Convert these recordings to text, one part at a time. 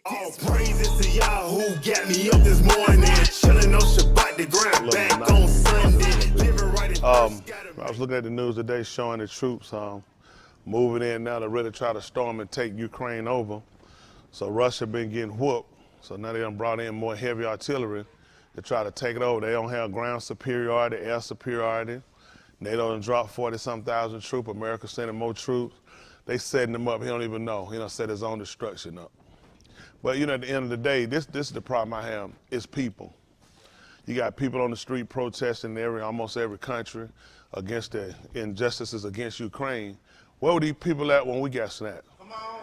All praises to y'all who got me up this morning, chilling on Shabbat, the ground back on Sunday, living right in I was looking at the news today showing the troops moving in now to really try to storm and take Ukraine over. So Russia been getting whooped. So now they done brought in more heavy artillery to try to take it over. They don't have ground superiority, air superiority. NATO done dropped 40-some thousand troops. America sending more troops. They setting them up. He don't even know. He done set his own destruction up. But you know, at the end of the day, this is the problem I have. It's people. You got people on the street protesting in almost every country against the injustices against Ukraine. Where were these people at when we got snapped? Come on.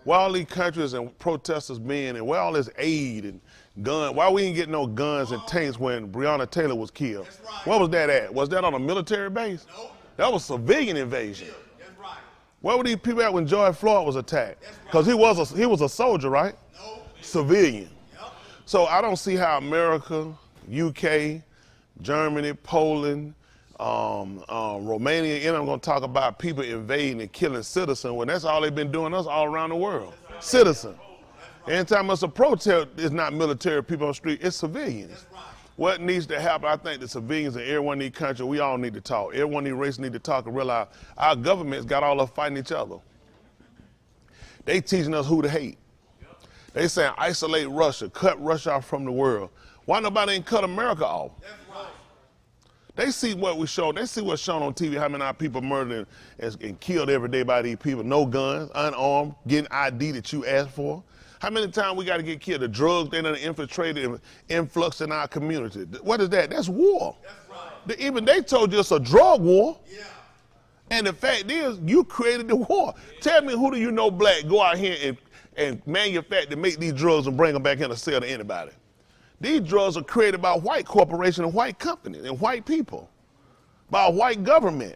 Where all these countries and protesters been, and where all this aid and guns? Why we didn't get no guns and tanks when Breonna Taylor was killed? That's right. Where was that at? Was that on a military base? No. That was civilian invasion. Yeah. That's right. Where were these people at when George Floyd was attacked? Because he was a soldier, right? No. Civilian. Yep. So I don't see how America, UK, Germany, Poland, Romania, and I'm going to talk about people invading and killing citizens when that's all they've been doing us all around the world. Right. Citizens. Right. Anytime it's a protest, it's not military people on the street, it's civilians. Right. What needs to happen, I think the civilians in every one of these countries, we all need to talk. Every one of these races need to talk and realize our government's got all us fighting each other. They teaching us who to hate. They saying isolate Russia, cut Russia off from the world. Why nobody ain't cut America off? That's right. They see what we show. They see what's shown on TV, how many people murdered and killed every day by these people. No guns, unarmed, getting ID that you asked for. How many times we got to get killed? The drugs, they done infiltrated and influx in our community. What is that? That's war. That's right. Even they told you it's a drug war. Yeah. And the fact is, you created the war. Yeah. Tell me, who do you know black go out here and manufacture, make these drugs and bring them back in to sell to anybody? These drugs are created by white corporations and white companies and white people, by a white government.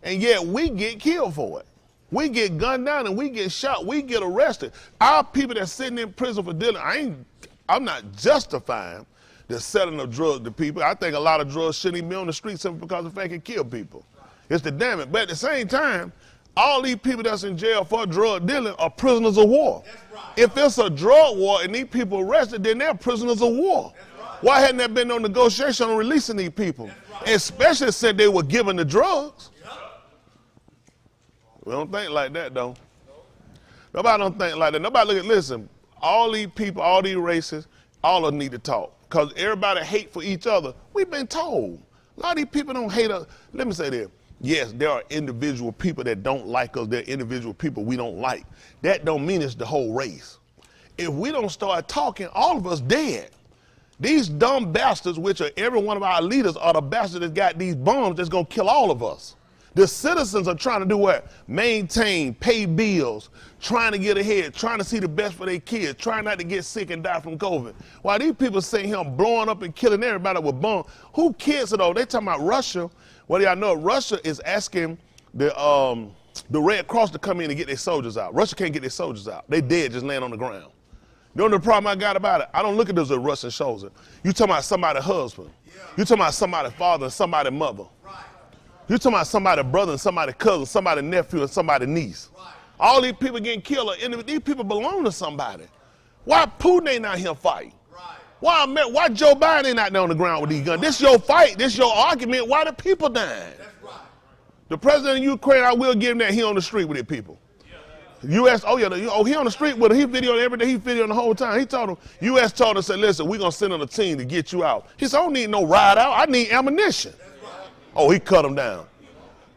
And yet we get killed for it. We get gunned down and we get shot, we get arrested. Our people that's sitting in prison for dealing, I'm not justifying the selling of drugs to people. I think a lot of drugs shouldn't even be on the street simply because the fact it kill people. It's the damage. But at the same time, all these people that's in jail for drug dealing are prisoners of war. Right. If it's a drug war and these people arrested, then they're prisoners of war. Right. Why hadn't there been no negotiation on releasing these people? Right. Especially since they were given the drugs. Yep. We don't think like that, though. Nobody don't think like that. Nobody listen, all these people, all these races, all of them need to talk. Because everybody hate for each other. We've been told. A lot of these people don't hate us. Let me say this. Yes, there are individual people that don't like us. There are individual people we don't like. That don't mean it's the whole race. If we don't start talking, all of us dead. These dumb bastards, which are every one of our leaders, are the bastards that got these bombs that's going to kill all of us. The citizens are trying to do what? Maintain, pay bills, trying to get ahead, trying to see the best for their kids, trying not to get sick and die from COVID. While these people sitting here blowing up and killing everybody with bombs, who cares it all? They talking about Russia. Well, y'all know Russia is asking the Red Cross to come in and get their soldiers out. Russia can't get their soldiers out. They dead, just laying on the ground. You know the problem I got about it? I don't look at those as Russian soldiers. You talking about somebody's husband. Yeah. You talking about somebody's father and somebody's mother. Right. You talking about somebody's brother and somebody's cousin, somebody's nephew and somebody's niece. Right. All these people getting killed, these people belong to somebody. Why Putin ain't out here fighting? Right. Why Joe Biden ain't out there on the ground with these guns? This your fight, this your argument, why the people dying? That's right. The president of Ukraine, I will give him that, he on the street with his people. U.S., he on the street with him. He videoed every day, he videoed the whole time. He told him, U.S. told him, said, listen, we're going to send on a team to get you out. He said, I don't need no ride out, I need ammunition. Right. Oh, he cut him down.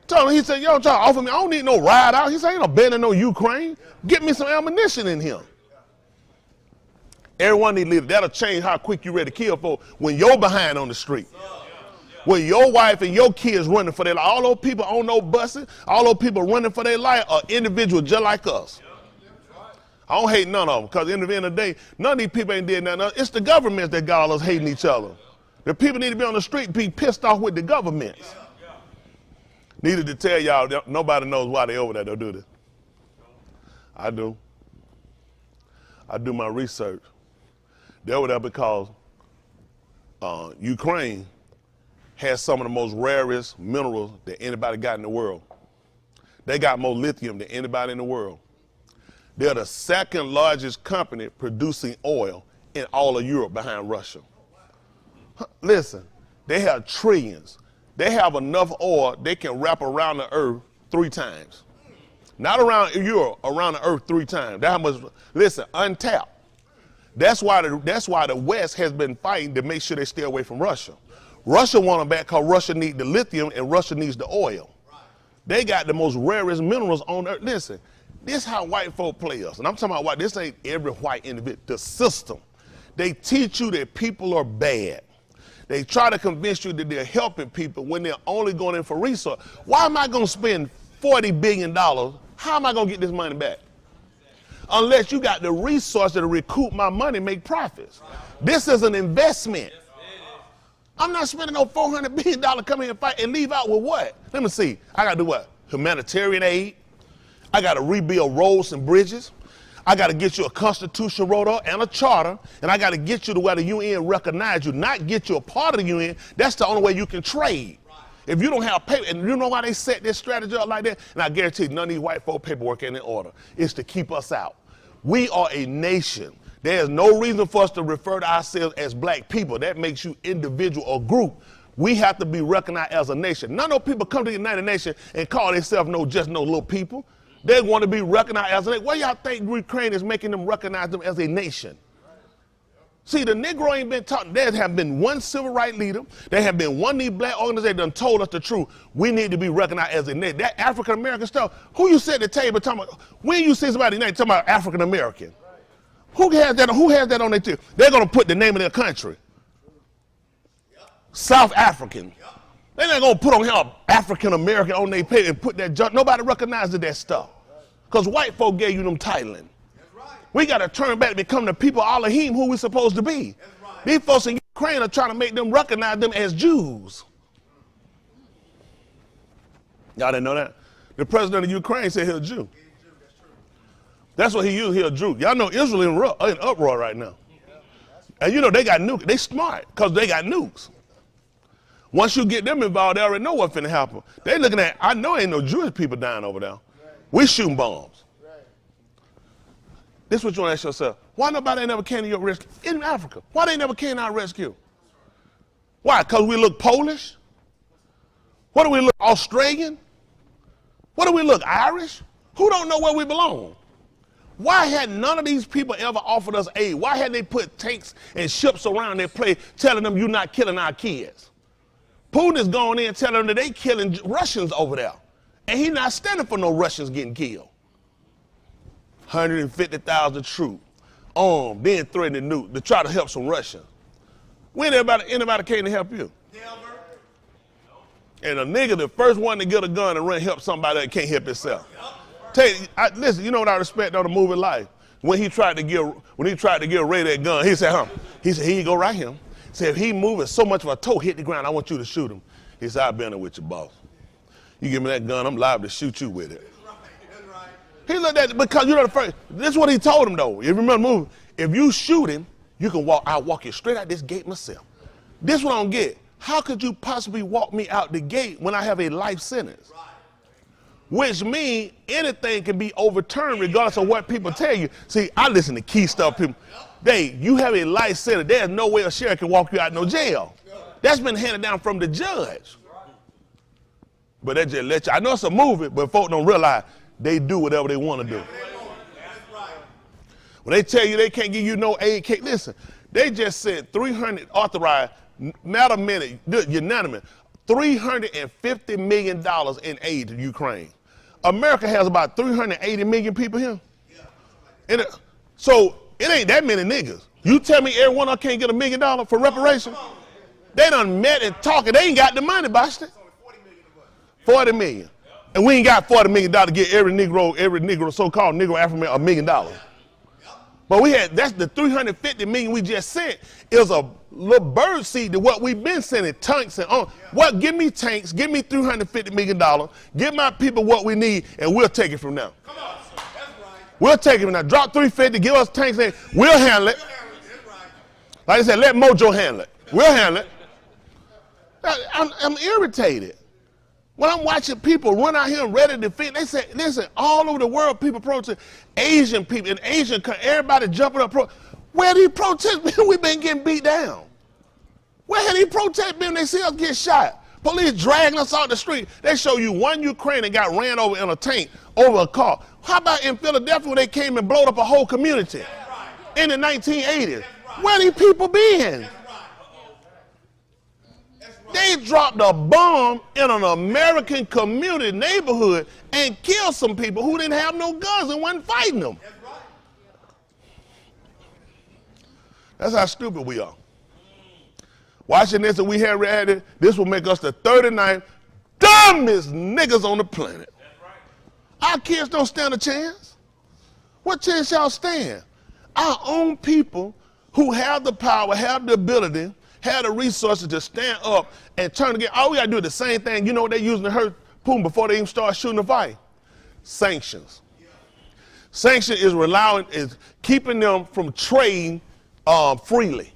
Told him, he said, yo, try to offer me, I don't need no ride out. He said, I ain't no betting no Ukraine. Get me some ammunition in here. Everyone need leaders. That'll change how quick you ready to kill for when you're behind on the street. When your wife and your kids running for their life. All those people on no buses, all those people running for their life are individuals just like us. I don't hate none of them because at the end of the day, none of these people ain't did nothing. It's the governments that got all us hating each other. The people need to be on the street and be pissed off with the governments. Needed to tell y'all, nobody knows why they over there, they'll do this. I do. I do my research. They're over there because Ukraine has some of the most rarest minerals that anybody got in the world. They got more lithium than anybody in the world. They're the second largest company producing oil in all of Europe behind Russia. Listen, they have trillions. They have enough oil they can wrap around the earth 3 times. Not around Europe, around the earth 3 times. That much, listen, untapped. That's why the West has been fighting to make sure they stay away from Russia. Russia want them back because Russia needs the lithium and Russia needs the oil. They got the most rarest minerals on earth. Listen, this is how white folk play us. And I'm talking about white, this ain't every white individual, the system. They teach you that people are bad. They try to convince you that they're helping people when they're only going in for resources. Why am I going to spend $40 billion? How am I going to get this money back? Unless you got the resources to recoup my money, make profits. This is an investment. I'm not spending no $400 billion come here and fight and leave out with what? Let me see. I got to do what? Humanitarian aid. I got to rebuild roads and bridges. I got to get you a constitution wrote up and a charter, and I got to get you to where the UN recognize you, not get you a part of the UN. That's the only way you can trade. If you don't have paper, and you know why they set this strategy up like that? And I guarantee you, none of these white folk paperwork ain't in order. It's to keep us out. We are a nation. There's no reason for us to refer to ourselves as black people. That makes you individual or group. We have to be recognized as a nation. None of those people come to the United Nations and call themselves just no little people. They want to be recognized as a nation. Why y'all think Ukraine is making them recognize them as a nation? See, the Negro ain't been taught. There have been one civil rights leader. There have been one of these black organizations that done told us the truth. We need to be recognized as a nation. That African American stuff, who you sit at the table talking about, when you see somebody talking about African American? Who has that on their table? They're going to put the name of their country. South African. They're not going to put on here African American on their paper and put that junk. Nobody recognizes that stuff. Because white folk gave you them titling. We got to turn back to become the people of Elohim who we're supposed to be. Right. These folks in Ukraine are trying to make them recognize them as Jews. Y'all didn't know that? The president of Ukraine said he's a Jew. That's what he used, he's a Jew. Y'all know Israel in uproar right now. And you know they got nukes. They smart because they got nukes. Once you get them involved, they already know what's finna happen. They looking at, I know ain't no Jewish people dying over there. We shooting bombs. This is what you want to ask yourself. Why nobody never came to your rescue in Africa? Why they never came to our rescue? Why? Because we look Polish? What do we look Australian? What do we look Irish? Who don't know where we belong? Why had none of these people ever offered us aid? Why had they put tanks and ships around their place telling them you're not killing our kids? Putin is going in telling them that they killing Russians over there. And he's not standing for no Russians getting killed. 150,000 troops armed, being threatened to nuke to try to help some Russians. When anybody came to help you? Never. And a nigga, the first one to get a gun and run help somebody that can't help himself. Listen, you know what I respect on the movie Life? When he tried to give Ray that gun, he said, here you go right here. He said, if he moving so much of a toe hit the ground, I want you to shoot him. He said, I've been there with your boss. You give me that gun, I'm liable to shoot you with it. He looked at it because you know this is what he told him though. You remember the movie? If you shoot him, you can I'll walk you straight out this gate myself. This one I don't get. How could you possibly walk me out the gate when I have a life sentence? Right. Which means anything can be overturned regardless of what people tell you. See, I listen to key stuff. People, you have a life sentence. There's no way a sheriff can walk you out no jail. That's been handed down from the judge. But that just let you. I know it's a movie, but folks don't realize they do whatever they want to do. When they tell you they can't give you no aid, listen, they just said 300 authorized, matter of minute, unanimous, $350 million in aid to Ukraine. America has about 380 million people here. So it ain't that many niggas. You tell me every one of them can't get $1 million for reparation? They done met and talking. They ain't got the money, Boston. 40 million. And we ain't got $40 million to get every Negro, so-called Negro African $1 million. But that's the 350 million we just sent is a little bird seed to what we've been sending, tanks and on. What? Give me tanks, give me $350 million, give my people what we need, and we'll take it from now. Come on, that's right. We'll take it from now. Drop 350, give us tanks, and we'll handle it. Like I said, let Mojo handle it. We'll handle it. I'm irritated. When I'm watching people run out here and ready to defend, they say, listen, all over the world people protest. Asian people, in Asian countries, everybody jumping up. Where these protests been? We've been getting beat down. Where had these protests been? They see us get shot. Police dragging us out the street. They show you one Ukrainian got ran over in a tank over a car. How about in Philadelphia where they came and blowed up a whole community in the 1980s? Where these people been? They dropped a bomb in an American community neighborhood and killed some people who didn't have no guns and wasn't fighting them. That's how stupid we are. Watching this and we have reacted, this will make us the 39th dumbest niggas on the planet. Our kids don't stand a chance. What chance y'all stand? Our own people who have the power, have the ability, have the resources to stand up and turn again. All we gotta do is the same thing. You know what they're using to hurt Putin before they even start shooting the fight? Sanctions. Sanction is keeping them from trading freely.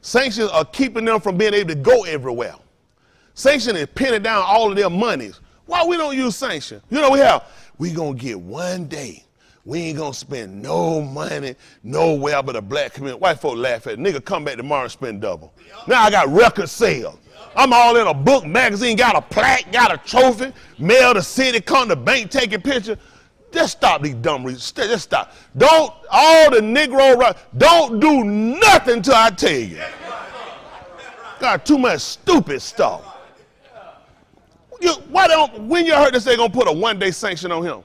Sanctions are keeping them from being able to go everywhere. Sanction is pinning down all of their monies. Why we don't use sanction? You know we gonna get one day. We ain't gonna spend no money nowhere but a black community. White folk laugh at it. Nigga come back tomorrow and spend double. Now I got record sales. I'm all in a book, magazine, got a plaque, got a trophy, mail the city, come to the bank, taking pictures. Just stop these dumb reasons. Just stop. Don't, all the Negro, don't do nothing till I tell you. Got too much stupid stuff. When you heard this, they gonna put a one-day sanction on him?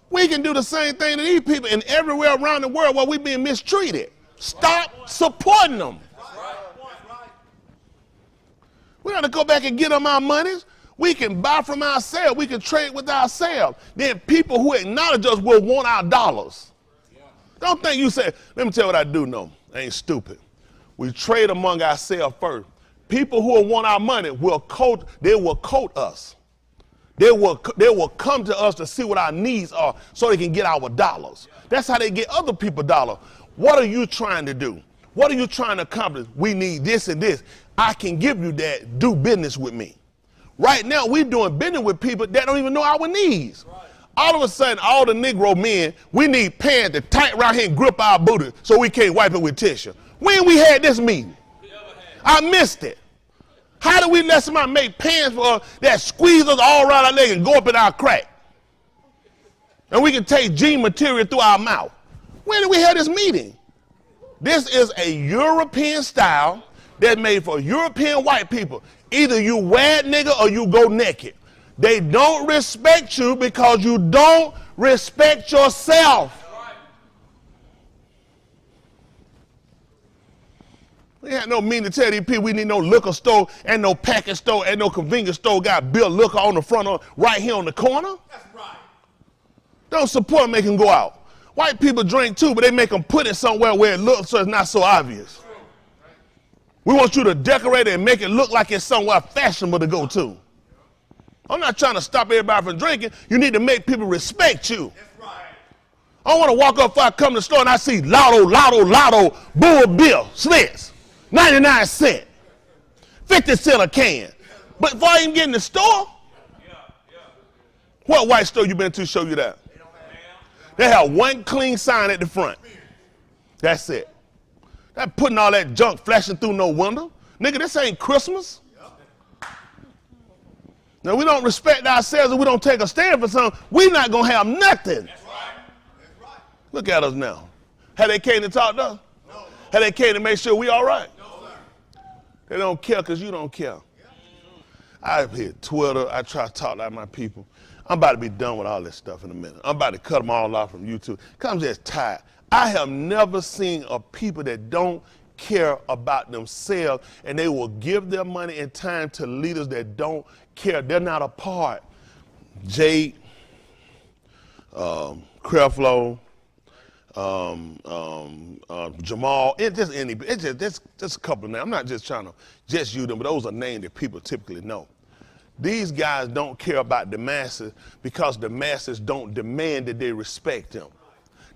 We can do the same thing to these people and everywhere around the world while we being mistreated. Stop supporting them. We got to go back and get them our monies. We can buy from ourselves. We can trade with ourselves. Then people who acknowledge us will want our dollars. Don't think you say, let me tell you what I do know. I ain't stupid. We trade among ourselves first. People who will want our money will coat us. They will come to us to see what our needs are so they can get our dollars. That's how they get other people dollars. What are you trying to do? What are you trying to accomplish? We need this and this. I can give you that. Do business with me. Right now, we're doing business with people that don't even know our needs. All of a sudden, all the Negro men, we need pants to tight around here and grip our booty so we can't wipe it with tissue. When we had this meeting? I missed it. How do we let somebody make pants for us that squeeze us all around our leg and go up in our crack? And we can take gene material through our mouth. When did we have this meeting? This is a European style that's made for European white people. Either you wear nigga or you go naked. They don't respect you because you don't respect yourself. We had no meaning to tell these people we need no liquor store and no package store and no convenience store got built liquor on the front of right here on the corner. That's right. Don't support make them go out. White people drink too, but they make them put it somewhere where it looks so it's not so obvious. We want you to decorate it and make it look like it's somewhere fashionable to go to. I'm not trying to stop everybody from drinking. You need to make people respect you. That's right. I don't want to walk up if I come to the store and I see Lotto, Bull Bill, Slits, 99 cents, 50 cents a can. But before I even get in the store, what white store you been to show you that? They have one clean sign at the front. That's it. Not putting all that junk flashing through no window. Nigga, this ain't Christmas. Now, we don't respect ourselves and we don't take a stand for something, we're not going to have nothing. That's right. That's right. Look at us now. Have they came to talk to us? No. Have they came to make sure we all right? No, sir. They don't care because you don't care. I hit Twitter. I try to talk like my people. I'm about to be done with all this stuff in a minute. I'm about to cut them all off from YouTube. I'm just tired. I have never seen a people that don't care about themselves and they will give their money and time to leaders that don't care. They're not a part. Jake, Creflo, Jamal, it's just a couple of names. I'm not just trying to just use them, but those are names that people typically know. These guys don't care about the masses because the masses don't demand that they respect them.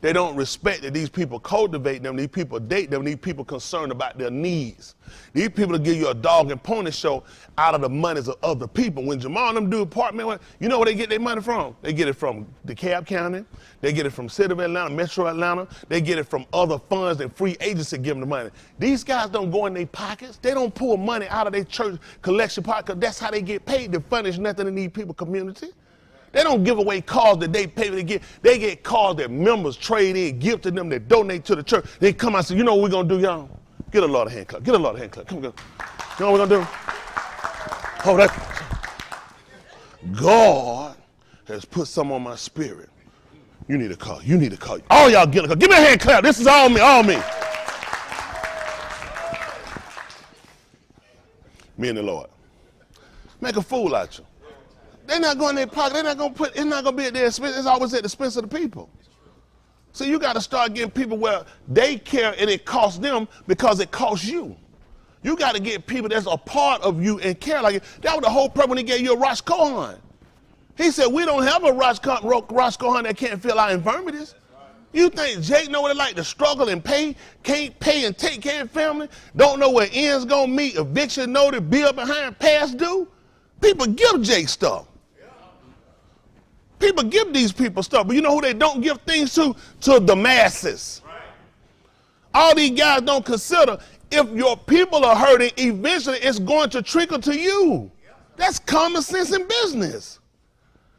They don't respect that these people cultivate them, these people date them, these people concerned about their needs. These people will give you a dog and pony show out of the monies of other people. When Jamal and them do apartment, you know where they get their money from? They get it from DeKalb County, they get it from City of Atlanta, Metro Atlanta, they get it from other funds and free agency give them the money. These guys don't go in their pockets. They don't pull money out of their church collection pocket, because that's how they get paid to furnish nothing in these people community. They don't give away cars that they pay. They get cars that members trade in, give to them, that donate to the church. They come out and say, you know what we're going to do, y'all? Get a Lord a hand clap. Get a Lord a hand clap. Come on. You know what we're going to do? Oh, that's... God has put some on my spirit. You need a car. You need a car. All y'all get a car. Give me a hand clap. This is all me. All me. Me and the Lord. Make a fool out you. They're not going in their pocket. They're not going to put, it's not going to be at their expense. It's always at the expense of the people. So you got to start getting people where they care and it costs them because it costs you. You got to get people that's a part of you and care like it. That was the whole purpose when he gave you a Rosh Kohan. He said, we don't have a Rosh Kohan that can't fill our infirmities. You think Jake know what it's like to struggle and pay, can't pay and take care of family, don't know where ends going to meet, eviction notice, bill behind, past due? People give Jake stuff. People give these people stuff, but you know who they don't give things to? To the masses. Right. All these guys don't consider, if your people are hurting, eventually it's going to trickle to you. That's common sense in business.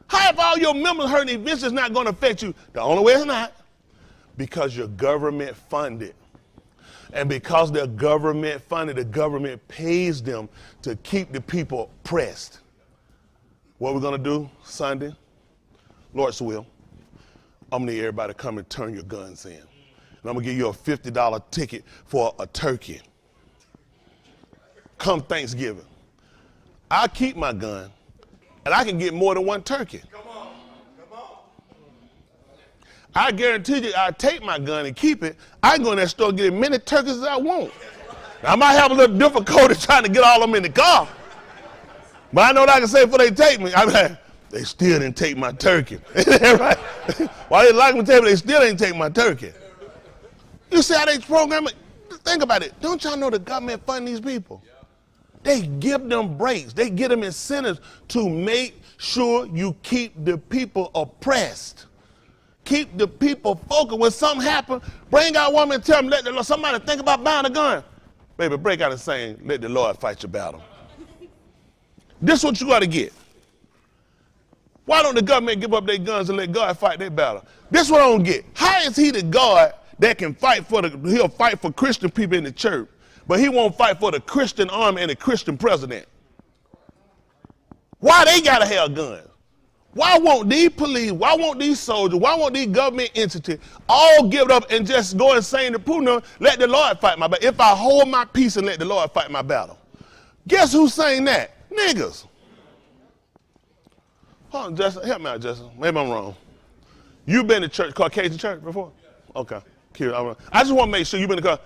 How if all your members hurting, eventually it's not going to affect you? The only way it's not, because you're government funded. And because they're government funded, the government pays them to keep the people oppressed. What we're going to do Sunday, Lord's will, I'm going to need everybody to come and turn your guns in. And I'm going to give you a $50 ticket for a turkey. Come Thanksgiving. I'll keep my gun, and I can get more than one turkey. Come on. I guarantee you, I'll take my gun and keep it. I can go in that store and get as many turkeys as I want. Now, I might have a little difficulty trying to get all of them in the car. But I know what I can say before they take me. I'm like, they still didn't take my turkey. Right? Why they like me to tell me they still didn't take my turkey? You see how they program it? Think about it. Don't y'all know the government fund these people? They give them breaks. They give them incentives to make sure you keep the people oppressed. Keep the people focused. When something happens, bring out one and tell them, let the Lord, somebody think about buying a gun. Baby, break out and saying, let the Lord fight your battle. This is what you got to get. Why don't the government give up their guns and let God fight their battle? This is what I don't get. How is he the God that can fight for he'll fight for Christian people in the church, but he won't fight for the Christian army and the Christian president? Why they got to have guns? Why won't these police, why won't these soldiers, why won't these government entities all give it up and just go and say to Putin, let the Lord fight my battle? If I hold my peace and let the Lord fight my battle. Guess who's saying that? Niggas. Hold on, Justin, help me out, Justin. Maybe I'm wrong. You been to church, Caucasian church before? Okay, cute. I just want to make sure you've been to car.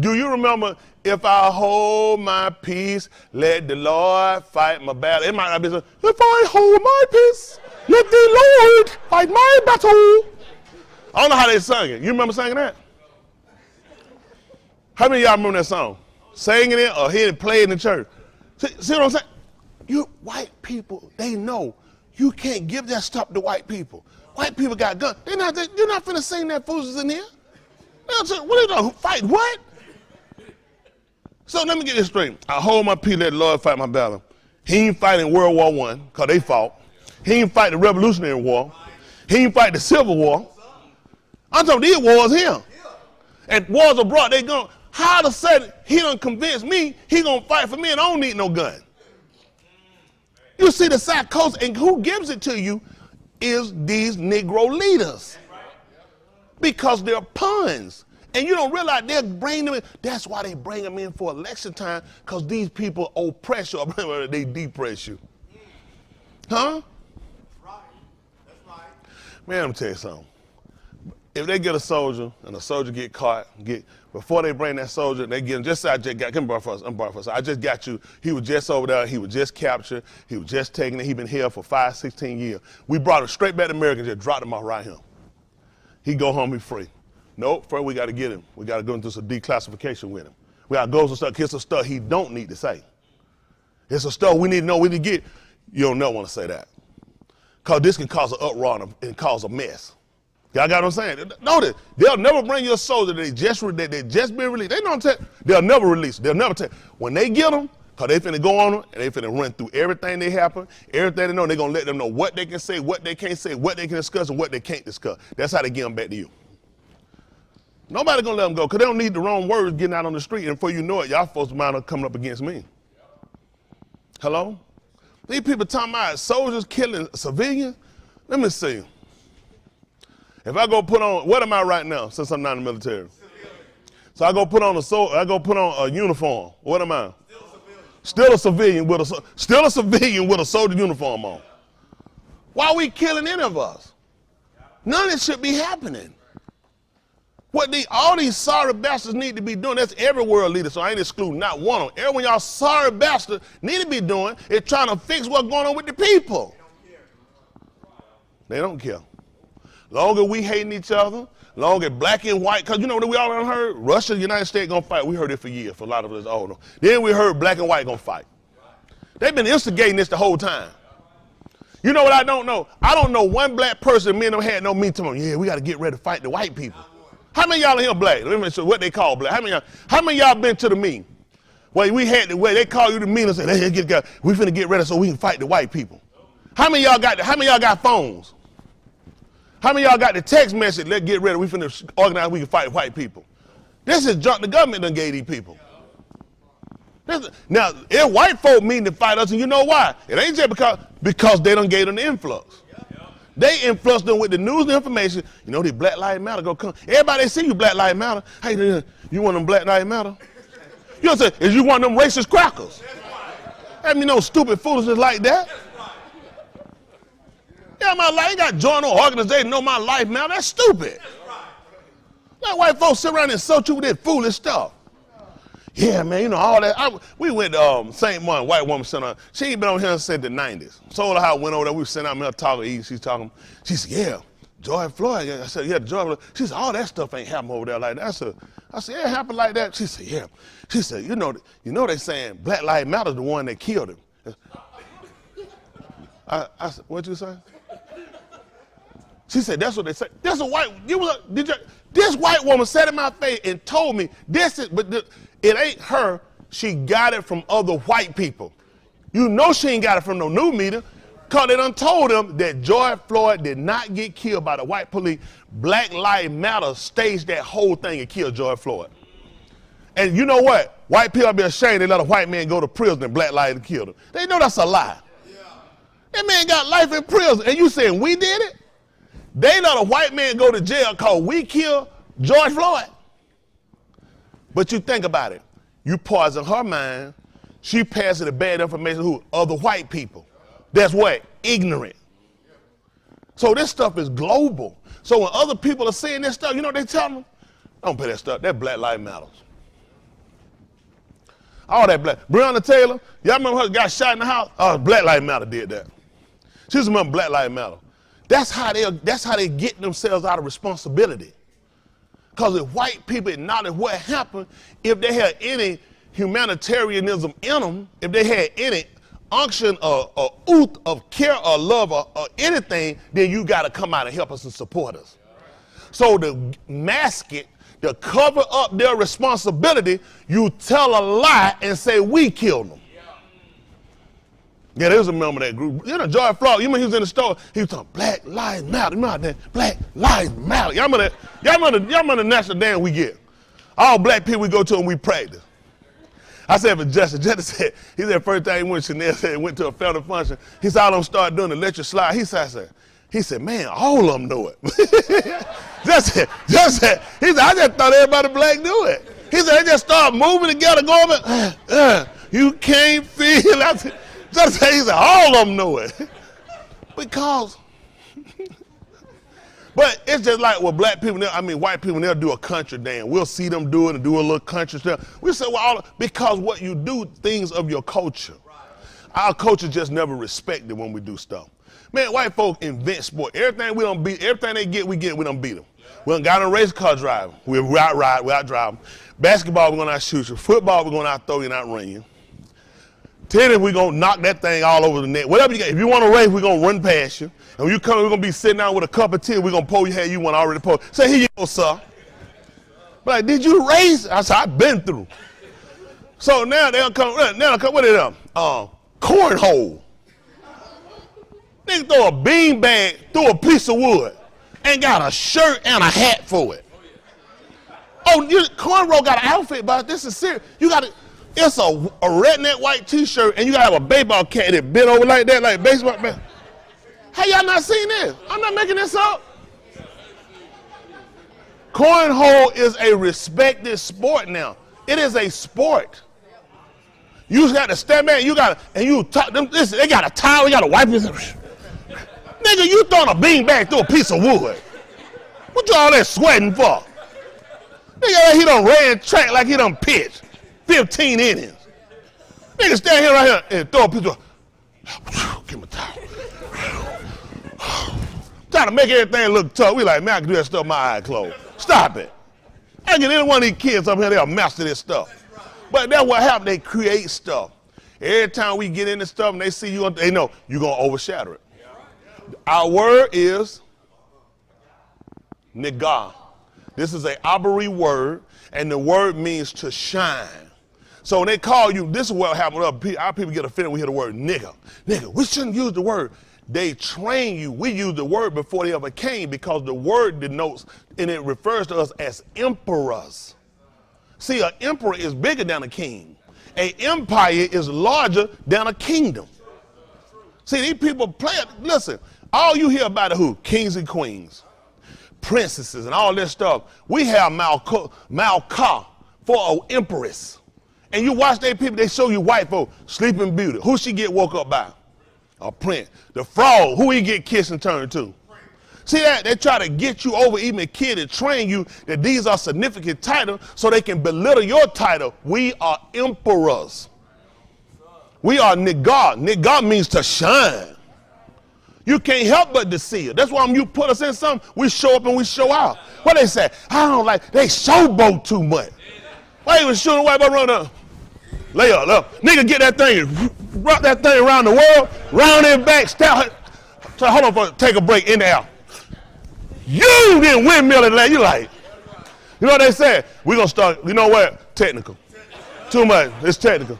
Do you remember, if I hold my peace, let the Lord fight my battle? It might not be so, if I hold my peace, let the Lord fight my battle. I don't know how they sung it. You remember singing that? How many of y'all remember that song? Singing it or hearing it played in the church? See what I'm saying? You white people, they know you can't give that stuff to white people. White people got guns. You're not finna sing that foolishness in here. What are you doing? Fight what? So let me get this straight. I hold my peace, let the Lord fight my battle. He ain't fighting World War I, because they fought. He ain't fight the Revolutionary War. He ain't fight the Civil War. I'm talking these wars here. And wars abroad, they going, how to say he done convince me he gonna fight for me and I don't need no gun. You see the psychosis, and who gives it to you is these Negro leaders. Because they're puns. And you don't realize they'll bring them in. That's why they bring them in for election time, because these people oppress you, or they depress you. Huh? That's right. Man, let me tell you something. If they get a soldier and a soldier get caught, before they bring that soldier, they get him, just say I just got, come borrow first. I just got you. He was just over there. He was just captured. He was just taken. He been here for 16 years. We brought him straight back to America and just dropped him off right here. he go home, be free. Nope, first we got to get him. We got to go into some declassification with him. We got to go some stuff, here's some stuff he don't need to say. Here's some stuff we need to know, we need to get. You don't never want to say that. Because this can cause an uproar and cause a mess. Y'all got what I'm saying? Notice, they'll never bring you a soldier that they just been released. They don't tell, they'll never release. They'll never tell. When they get them, because they finna go on them, and they finna run through everything that happened, everything they know, they're going to let them know what they can say, what they can't say, what they can discuss, and what they can't discuss. That's how they get them back to you. Nobody going to let them go, because they don't need the wrong words getting out on the street, and before you know it, y'all folks mind up coming up against me. Hello? These people talking about soldiers killing civilians. Let me see. If I go put on, what am I right now since I'm not in the military? So I go put on a uniform. What am I? Still a civilian with a soldier uniform on. Why are we killing any of us? None of this should be happening. What all these sorry bastards need to be doing, that's every world leader, so I ain't excluding not one of them. Every one of y'all sorry bastards need to be doing is trying to fix what's going on with the people. They don't care. Longer we hating each other, longer black and white, because you know what we all heard? Russia and the United States gonna fight. We heard it for years, for a lot of us older. Then we heard black and white gonna fight. They've been instigating this the whole time. You know what I don't know? I don't know one black person me and them had no mean to them. Yeah, we gotta get ready to fight the white people. How many of y'all in here black? Let me show what they call black. How many of y'all been to the meeting? Where they call you the meeting and say, hey, we finna get ready so we can fight the white people. How many of y'all got phones? How many of y'all got the text message, let's get ready, we finna organize, we can fight white people? This is junk the government done gave these people. Now, if white folk mean to fight us, and you know why? It ain't just because they done gave them the influx. They influenced them with the news and information. You know, the Black Lives Matter go come. Everybody see you Black Lives Matter. Hey, you want them Black Lives Matter? You know what I'm saying? Is you want them racist crackers? I mean, no stupid foolishness like that. Yeah, my life, you got to join no organization, know my life, man. That's stupid. Like white folks sit around and insult you with that foolish stuff. Yeah, man, you know, all that. We went to St. Martin, white woman sent her. She ain't been on here since the 90s. So how I went over there, we sent out her talking, she's talking. She said, yeah, George Floyd. I said, yeah, George Floyd. She said, all that stuff ain't happening over there like that. I said, yeah, it happened like that. She said, yeah. She said, you know they saying Black Lives Matter is the one that killed him. I said, what'd you say? She said, that's what they say. This white woman sat in my face and told me it ain't her. She got it from other white people. You know she ain't got it from no new media, because they done told them that George Floyd did not get killed by the white police. Black Lives Matter staged that whole thing and killed George Floyd. And you know what? White people be ashamed they let a white man go to prison and Black Lives killed him. They know that's a lie. Yeah. That man got life in prison, and you saying we did it? They let a white man go to jail because we killed George Floyd. But you think about it. You poison her mind. She passing the bad information to who? Other white people. That's what? Ignorant. So this stuff is global. So when other people are saying this stuff, you know what they tell them? Don't pay that stuff. That Black Lives Matter. All that black. Breonna Taylor, y'all remember her got shot in the house? Oh, Black Lives Matter did that. She just remember Black Lives Matter. That's how they get themselves out of responsibility. Because if white people acknowledge what happened, if they had any humanitarianism in them, if they had any unction or ooth of care or love or anything, then you got to come out and help us and support us. So to mask it, to cover up their responsibility, you tell a lie and say we killed them. Yeah, there's a member of that group. You know, George Floyd, you remember he was in the store, he was talking, Black Lives Matter. You remember that? Black Lives Matter. Y'all remember the national dance we get? All black people we go to and we practice. I said for Justin said, he said first time he went to Chanel, said he went to a family function, he saw them start doing the electric slide. He said, man, all of them know it. Just said, he said, I just thought everybody black knew it. He said, they just start moving together, going, you can't feel it. He said, all of them know it. Because, but it's just like with black people, white people, they'll do a country dance. We'll see them do it and do a little country stuff. We say, well, because what you do, things of your culture. Our culture just never respected when we do stuff. Man, white folk invent sport. Everything we don't beat, everything they get, we don't beat them. We done got in a race car driving. We're out driving. Basketball, we're going out shoot you. Football, we're going out throw you and out run you. Tennis, we're going to knock that thing all over the net. Whatever you got. If you want to race, we're going to run past you. And when you come, we're going to be sitting down with a cup of tea. We're going to pull your hair. You want already pull. Say, here you go, sir. But like, did you race? I said, I've been through. So now they'll come, what is them? Cornhole. Nigga throw a bean bag through a piece of wood and got a shirt and a hat for it. Oh, cornrow got an outfit, but this is serious. You got it's a redneck white t-shirt and you got to have a baseball cap that bent over like that, like baseball bat. How y'all not seen this? I'm not making this up. Cornhole is a respected sport now. It is a sport. You just got to stand back, and you talk them. Listen, they got a towel, you got to wipe it. Nigga, you throwing a beanbag through a piece of wood. What you all that sweating for? Nigga, he done ran track like he done pitched 15 innings. Nigga stand here right here and throw a piece of, give him a towel. Trying to make everything look tough. We like, man, I can do that stuff with my eyes closed. Stop it. I get any one of these kids up here, they'll master this stuff. But that's what happens, they create stuff. Every time we get into stuff and they see you, they know you're going to overshadow it. Our word is nigah. This is an Abari word, and the word means to shine. So when they call you, this is what happens. Our people get offended when we hear the word nigga. Nigga, we shouldn't use the word. They train you. We use the word before they ever came because the word denotes, and it refers to us as emperors. See, an emperor is bigger than a king. An empire is larger than a kingdom. See, these people play it. Listen, all you hear about are who? Kings and queens, princesses, and all this stuff. We have Amerikkka for an empress. And you watch their people, they show you white folk, Sleeping Beauty. Who she get woke up by? A prince. The frog, who he get kissed and turned to? See that? They try to get you over, even a kid, and train you that these are significant titles so they can belittle your title. We are emperors. We are nigah. Nigah means to shine. You can't help but to see it. That's why when you put us in something, we show up and we show out. What they say? I don't like, they showboat too much. Why you was shooting white boy run up? Lay up, look. Nigga get that thing, wrap that thing around the world, round and back, stab. So hold on for take a break in the air. You didn't windmill it like you like. You know what they said? We're going to start, you know what? Technical. Too much. It's technical.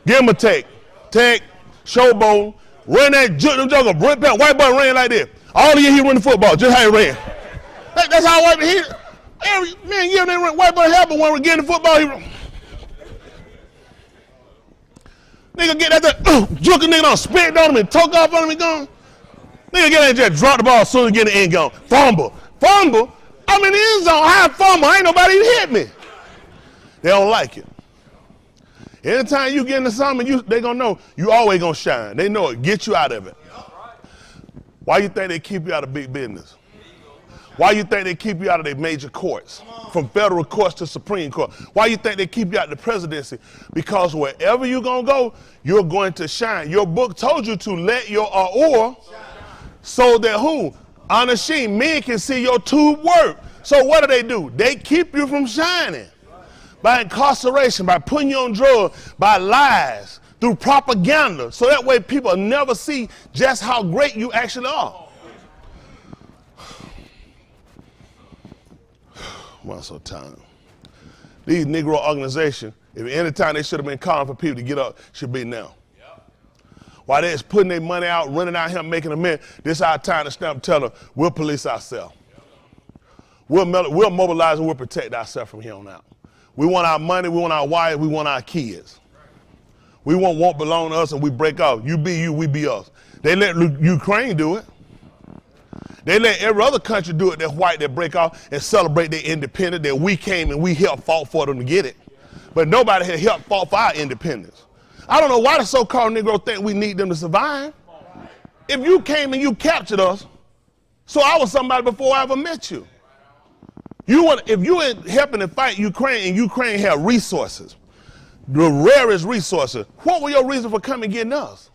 Give him a take. Take, showboat, run that joker, white boy ran like this. All the year he run the football, just how he ran. That's how white boy, man, yeah, they run, white boy happened when we get in the football, he run. Nigga get that thing, juke a nigga on, spit on him and toke off on him and gone. Nigga get in there, just drop the ball as soon as you get in the end zone. Fumble. I'm in the end zone. How fumble? Ain't nobody even hit me. They don't like it. Anytime you get into something, they gonna know you always gonna shine. They know it. Get you out of it. Why you think they keep you out of big business? Why you think they keep you out of their major courts, from federal courts to Supreme Court? Why you think they keep you out of the presidency? Because wherever you're gonna go, you're going to shine. Your book told you to let your or so that who? Anashim, men can see your tube work. So what do? They keep you from shining. By incarceration, by putting you on drugs, by lies, through propaganda. So that way people never see just how great you actually are. I'm so tired. These Negro organizations, if any time they should have been calling for people to get up, should be now. While they're putting their money out, running out here, making a man, this is our time to stand up and tell them, we'll police ourselves. We'll mobilize and we'll protect ourselves from here on out. We want our money, we want our wives, we want our kids. We won't belong to us and we break off. You be you, we be us. They let Ukraine do it. They let every other country do it that's white that break off and celebrate their independence, that we came and we helped fought for them to get it. But nobody had helped fought for our independence. I don't know why the so-called Negro think we need them to survive. If you came and you captured us, so I was somebody before I ever met you. If you ain't helping to fight Ukraine and Ukraine have resources, the rarest resources, what were your reason for coming and getting us?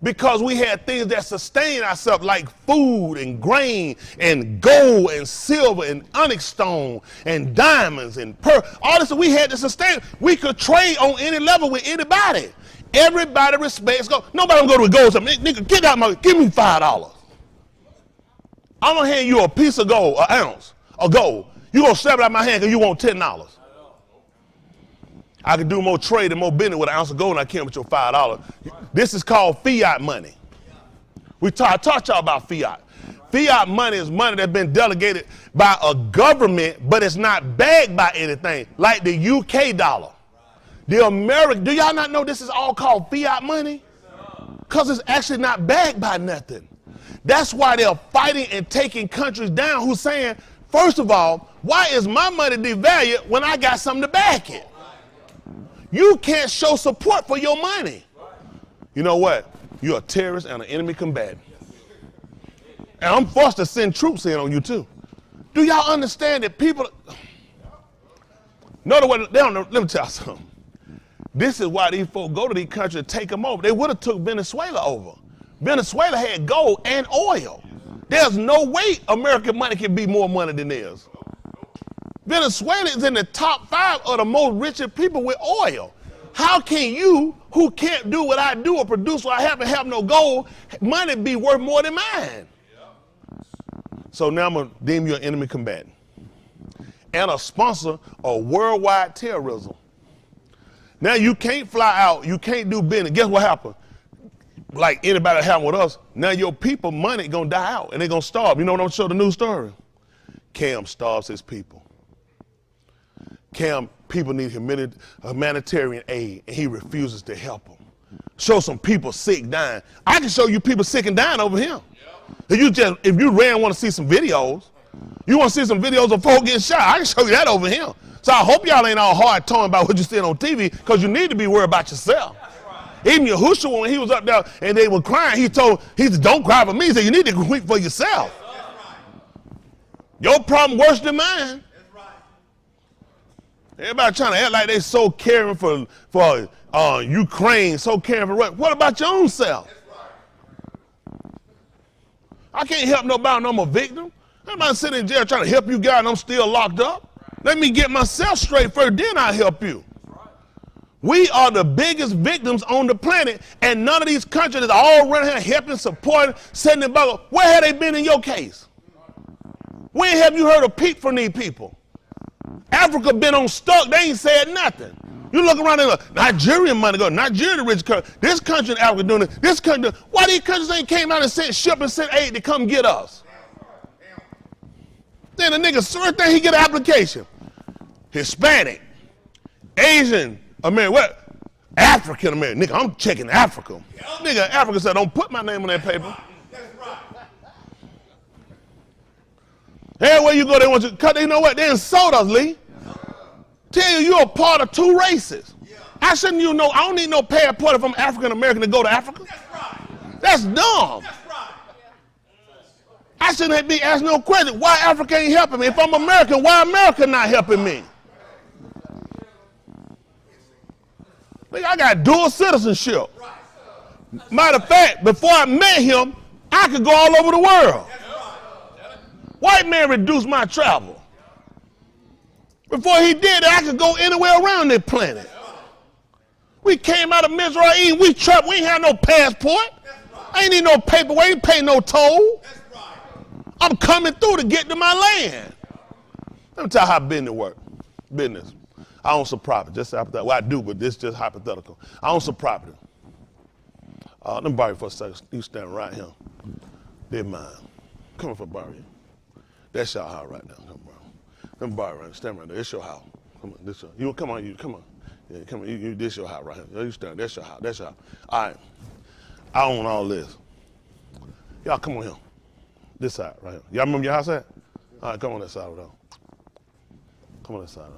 because we had things that sustain ourselves like food and grain and gold and silver and onyx stone and diamonds and pearl. All this we had to sustain. We could trade on any level with anybody. Everybody respects gold. Nobody gonna go to a gold shop. Nigga, get out my, give me $5. I'm gonna hand you a piece of gold, an ounce of gold. You gonna slap it out of my hand because you want $10. I can do more trade and more business with an ounce of gold than I can with your $5. This is called fiat money. I taught y'all about fiat. Fiat money is money that's been delegated by a government, but it's not backed by anything, like the UK dollar. The American, do y'all not know this is all called fiat money? Because it's actually not backed by nothing. That's why they're fighting and taking countries down who's saying, first of all, why is my money devalued when I got something to back it? You can't show support for your money. You know what? You're a terrorist and an enemy combatant. And I'm forced to send troops in on you too. Do y'all understand that people, no, they don't know, let me tell you something. This is why these folks go to these countries and take them over. They would have took Venezuela over. Venezuela had gold and oil. There's no way American money can be more money than theirs. Venezuela is in the top 5 of the most richest people with oil. How can you, who can't do what I do or produce what I have and have no gold, money be worth more than mine? So now I'm going to deem you an enemy combatant and a sponsor of worldwide terrorism. Now you can't fly out, you can't do business. Guess what happened? Like anybody that happened with us, now your people, money gonna die out and they're gonna starve. You know what I'm gonna show the news story? Cam starves his people. Cam, people need humanitarian aid and he refuses to help them. Show some people sick, dying. I can show you people sick and dying over here. If you ran want to see some videos, you want to see some videos of folks getting shot, I can show you that over here. So I hope y'all ain't all hard talking about what you see on TV, because you need to be worried about yourself. Even Yahushua, when he was up there and they were crying, he said, don't cry for me. He said, you need to weep for yourself. Your problem worse than mine. Everybody trying to act like they so caring for Ukraine, so caring for what? What about your own self? I can't help nobody, I'm a victim. I'm not sitting in jail trying to help you guys and I'm still locked up. Let me get myself straight first, then I'll help you. We are the biggest victims on the planet, and none of these countries are all running here helping, supporting, setting the bugger. Where have they been in your case? When have you heard a peep from these people? Africa been on stuck, they ain't said nothing. You look around and look, Nigerian money go, Nigeria the rich country, this country in Africa doing it, this country, why these countries ain't came out and sent ship and sent aid to come get us? Then the nigga, first thing he get an application. Hispanic, Asian, American, what? African American. Nigga, I'm checking Africa. Nigga, Africa said, don't put my name on that paper. Everywhere you go, they want you to cut. You know what? They insult us, Lee. Tell you you're a part of 2 races. I shouldn't you know, I don't need no passport if I'm African American to go to Africa. That's dumb. I shouldn't be asking no question. Why Africa ain't helping me? If I'm American, why America not helping me? Look, I got dual citizenship. Matter of fact, before I met him, I could go all over the world. White man reduced my travel. Before he did that, I could go anywhere around this planet. We came out of Mizraim, we trapped, we ain't had no passport. I ain't need no paper, we ain't pay no toll. I'm coming through to get to my land. Let me tell you how business works. Business. I own some property, just hypothetical. Well, I do, but this is just hypothetical. I own some property. Let me borrow you for a second. You stand right here. They're mine. Come on for borrow you. That's your house right now. Come on. Let me borrow you right now. Stand right there. It's your house. Come on. This your, you come on. You come on. Yeah, come on. You this your house right here. You stand. That's your house. That's your house. All right. I own all this. Y'all come on here. This side right here. Y'all remember your house at? All right. Come on that side over there. Come on that side.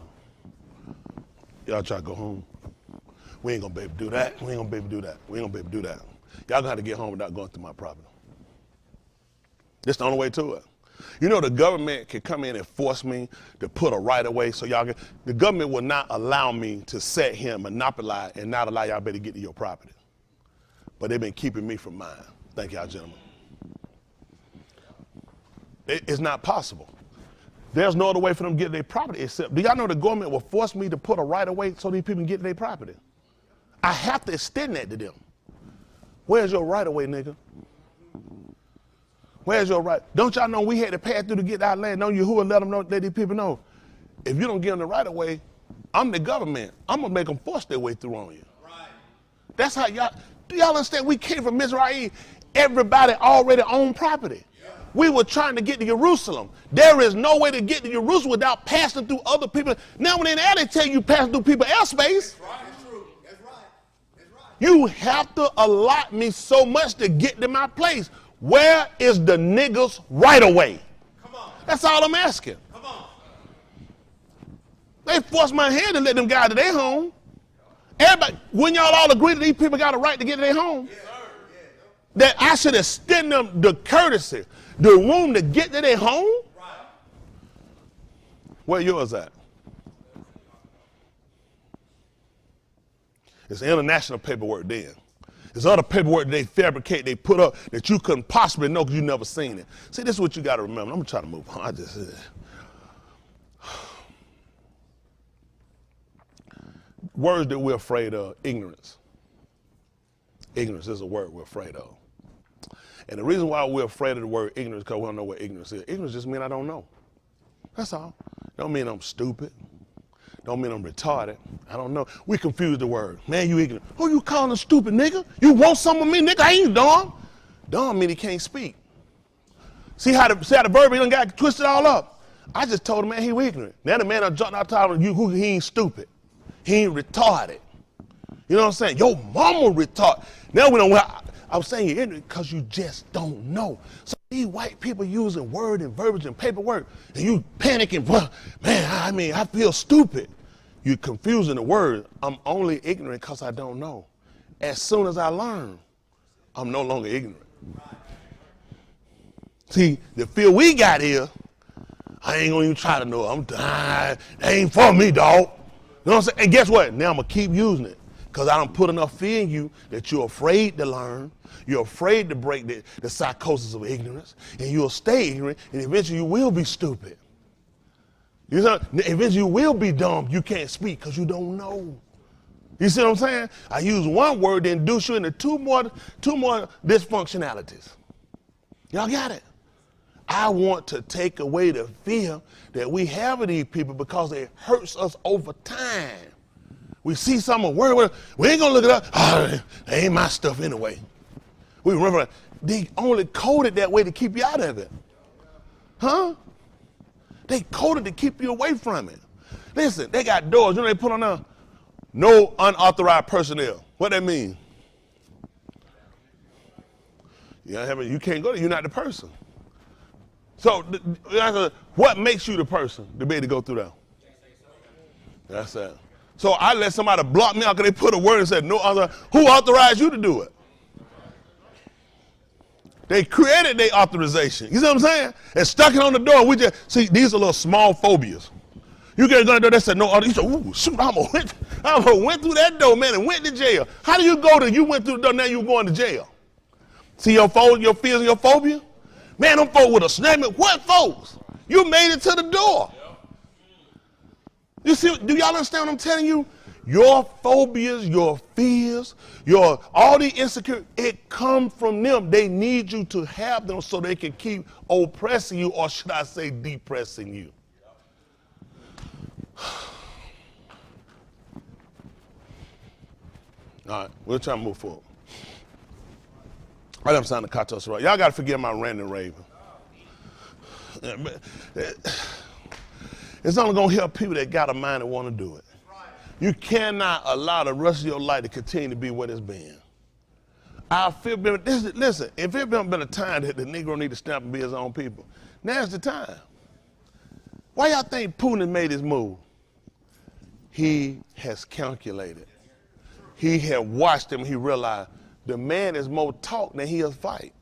Y'all try to go home. We ain't gonna be able to do that. We ain't gonna be able to do that. We ain't gonna be able to do that. Y'all gonna have to get home without going through my property. This the only way to it. You know the government can come in and force me to put a right of way so y'all can, the government will not allow me to set him, monopolize, and not allow y'all better get to your property. but they've been keeping me from mine. Thank y'all, gentlemen. It's not possible. There's no other way for them to get their property except, do y'all know the government will force me to put a right of way so these people can get their property? I have to extend that to them. Where's your right of way, nigga? Where's your right? Don't y'all know we had to pass through to get our land? Don't you who will let them know, let these people know? If you don't give them the right of way, I'm the government. I'm gonna make them force their way through on you. Right. That's how y'all, do y'all understand? We came from Israel. Everybody already owned property. We were trying to get to Jerusalem. There is no way to get to Jerusalem without passing through other people. Now when they're there, they tell you passing through people's airspace. That's right. That's true. That's right. That's right. You have to allot me so much to get to my place. Where is the niggas right away? Come on. That's all I'm asking. Come on. They forced my hand to let them guys to their home. Everybody, when y'all all agree that these people got a right to get to their home, Yes, sir. that I should extend them the courtesy, the room to get to their home? Right. Where yours at? It's international paperwork then. There's other paperwork that they fabricate, they put up that you couldn't possibly know because you never seen it. See, this is what you got to remember. I'm going to try to move on. Words that we're afraid of, ignorance. Ignorance is a word we're afraid of. And the reason why we're afraid of the word ignorance is because we don't know what ignorance is. Ignorance just means I don't know. That's all. Don't mean I'm stupid. Don't mean I'm retarded. I don't know. We confuse the word. Man, you ignorant. Who you calling a stupid, nigga? You want some of me, nigga? I ain't dumb. Dumb mean he can't speak. See how the verb he done got twisted all up? I just told the man he was ignorant. Now the man done jumped out telling you who he ain't stupid. He ain't retarded. You know what I'm saying? Your mama retarded. Now we don't. I'm saying you're ignorant because you just don't know. So these white people using word and verbiage and paperwork, and you panicking, man, I feel stupid. You're confusing the word. I'm only ignorant because I don't know. As soon as I learn, I'm no longer ignorant. See, the feel we got here, I ain't gonna even try to know. That ain't for me, dog. You know what I'm saying? And guess what? Now I'm gonna keep using it. Because I don't put enough fear in you that you're afraid to learn, you're afraid to break the psychosis of ignorance, and you'll stay ignorant, and eventually you will be stupid. You know, eventually you will be dumb. You can't speak because you don't know. You see what I'm saying? I use one word to induce you into two more dysfunctionalities. Y'all got it? I want to take away the fear that we have of these people because it hurts us over time. We see something, we ain't gonna look it up. Oh, that ain't my stuff anyway. We remember they only coded that way to keep you out of it. Huh? They coded to keep you away from it. Listen, they got doors, you know they put on there, no unauthorized personnel. What that mean? You can't go there, you're not the person. So what makes you the person to be able to go through that? That's it. So I let somebody block me out because they put a word and said, no other. Who authorized you to do it? They created their authorization. You see what I'm saying? And stuck it on the door. We just, see, these are little small phobias. You get to the door, they said, no other. You said, ooh, shoot, I went through that door, man, and went to jail. How do you go to, you went through the door, now you're going to jail? See your fears and your phobia? Man, them folks with a snap. What folks? You made it to the door. You see, do y'all understand what I'm telling you? Your phobias, your fears, all the insecurity, it comes from them. They need you to have them so they can keep oppressing you, or should I say depressing you. All right, we'll try to move forward. I done signed the cartel right. Y'all got to forgive my ranting raving. It's only going to help people that got a mind that want to do it. You cannot allow the rest of your life to continue to be what it's been. Listen, if it been a time that the Negro need to step and be his own people, now's the time. Why y'all think Putin made his move? He has calculated. He had watched him. He realized the man is more talk than he is fight.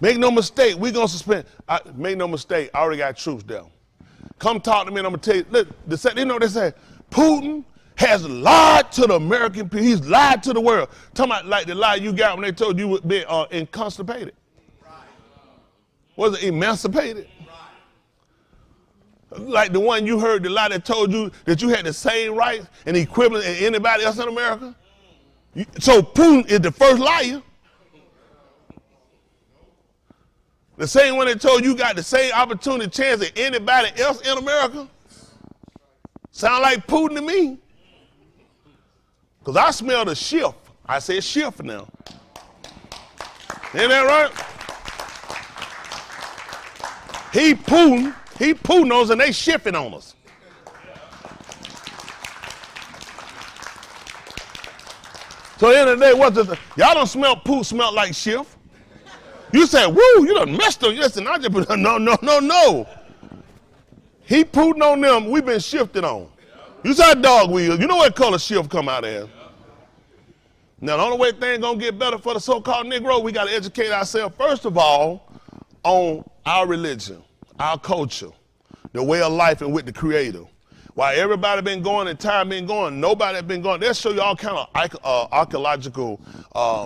Make no mistake, we're going to suspend. Make no mistake, I already got troops there. Come talk to me and I'm going to tell you. Look, you know what they say? Putin has lied to the American people. He's lied to the world. Talking about like the lie you got when they told you would be inconstipated. Was it emancipated? Like the one you heard, the lie that told you that you had the same rights and equivalent as anybody else in America? So Putin is the first liar. The same one that told you got the same opportunity chance as anybody else in America? Sound like Putin to me. Because I smell the shift. I said shift now. Ain't that right? He Putin on us and they shifting on us. So at the end of the day, what's this? Y'all don't smell Putin smell like shift. You said, woo, you done messed up. Listen, I just, no. He Putin on them, we been shifted on. You saw dog wheels. You know what color shift come out as. Now, the only way things gonna get better for the so-called Negro, we gotta educate ourselves, first of all, on our religion, our culture, the way of life and with the Creator. While everybody been going and time been going, nobody been going. They'll show you all kind of archaeological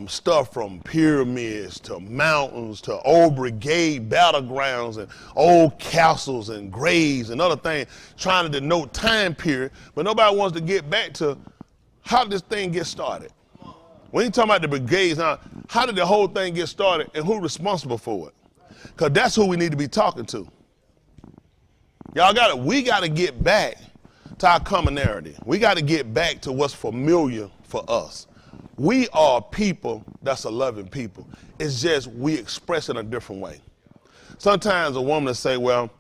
stuff from pyramids to mountains to old brigade battlegrounds and old castles and graves and other things trying to denote time period. But nobody wants to get back to how did this thing get started. When you talking about the brigades, how did the whole thing get started and who's responsible for it? Because that's who we need to be talking to. We got to get back to our commonality. We got to get back to what's familiar for us. We are people that's a loving people. It's just we express it a different way. Sometimes a woman will say, well,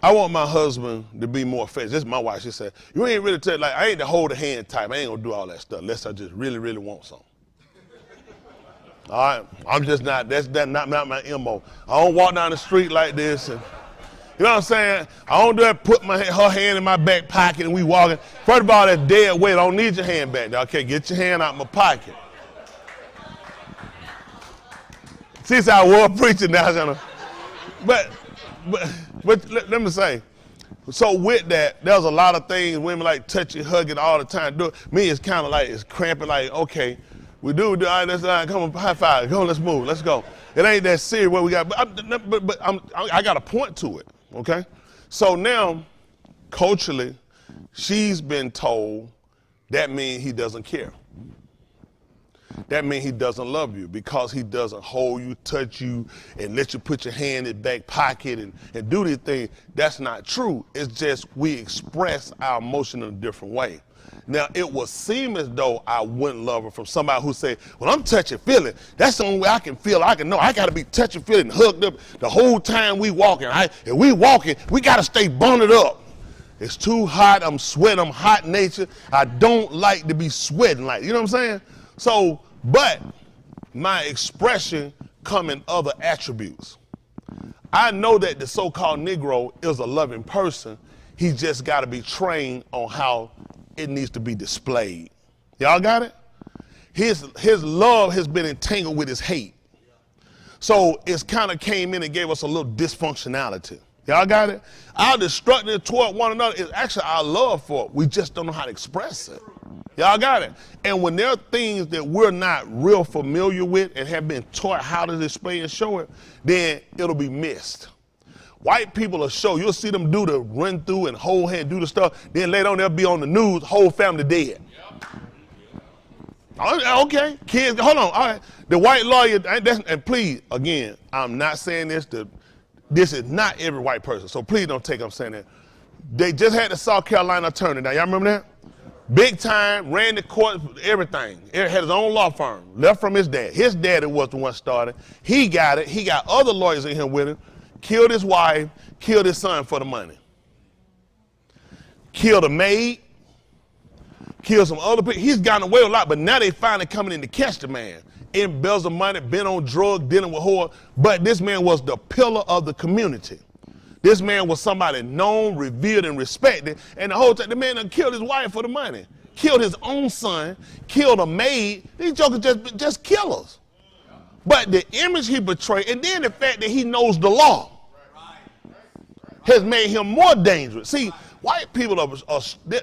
I want my husband to be more affectionate. This is my wife. She said, you ain't really like, I ain't the hold the hand type. I ain't gonna do all that stuff unless I just really, really want something. All right, I'm just not, that's not my MO. I don't walk down the street like this and, you know what I'm saying? I don't do that, put her hand in my back pocket and we walking. First of all, that's dead weight. I don't need your hand back there. Okay, get your hand out my pocket. See, it's our war preaching now. But let me say, so with that, there's a lot of things women like touching, hugging all the time. Me, it's kind of like, it's cramping like, okay, we do, all right, let's come on, high five, go, let's move, let's go. It ain't that serious what we got, but I got a point to it, okay? So now, culturally, she's been told that means he doesn't care. That means he doesn't love you because he doesn't hold you, touch you, and let you put your hand in the back pocket and do these things. That's not true. It's just we express our emotion in a different way. Now, it would seem as though I wouldn't love her from somebody who say, well, I'm touching feeling. That's the only way I can feel. I can know. I got to be touching feeling, hugged up the whole time we walking. If we walking, we got to stay bundled up. It's too hot. I'm sweating. I'm hot nature. I don't like to be sweating like, you know what I'm saying? So, but my expression come in other attributes. I know that the so-called Negro is a loving person. He just got to be trained on how it needs to be displayed. Y'all got it? His love has been entangled with his hate. So it's kind of came in and gave us a little dysfunctionality. Y'all got it? Our destruction toward one another is actually our love for it. We just don't know how to express it. Y'all got it? And when there are things that we're not real familiar with and have been taught how to display and show it, then it'll be missed. White people will show, you'll see them do the run through and hold hand, do the stuff. Then later on they'll be on the news, whole family dead. Okay, kids, hold on. All right. The white lawyer, and please, again, I'm not saying this is not every white person, so please don't take I'm saying that. They just had the South Carolina attorney. Now, y'all remember that? Big time, ran the court, everything. Had his own law firm, left from his dad. His daddy was the one started. He got it. He got other lawyers in here with him. Killed his wife, killed his son for the money. Killed a maid, killed some other people. He's gotten away with a lot, but now they finally coming in to catch the man. Embezzled money, been on drugs, dealing with horror, but this man was the pillar of the community. This man was somebody known, revered, and respected, and the whole time, the man done killed his wife for the money. Killed his own son, killed a maid. These jokers just killers. But the image he betrayed, and then the fact that he knows the law, has made him more dangerous. See, white people are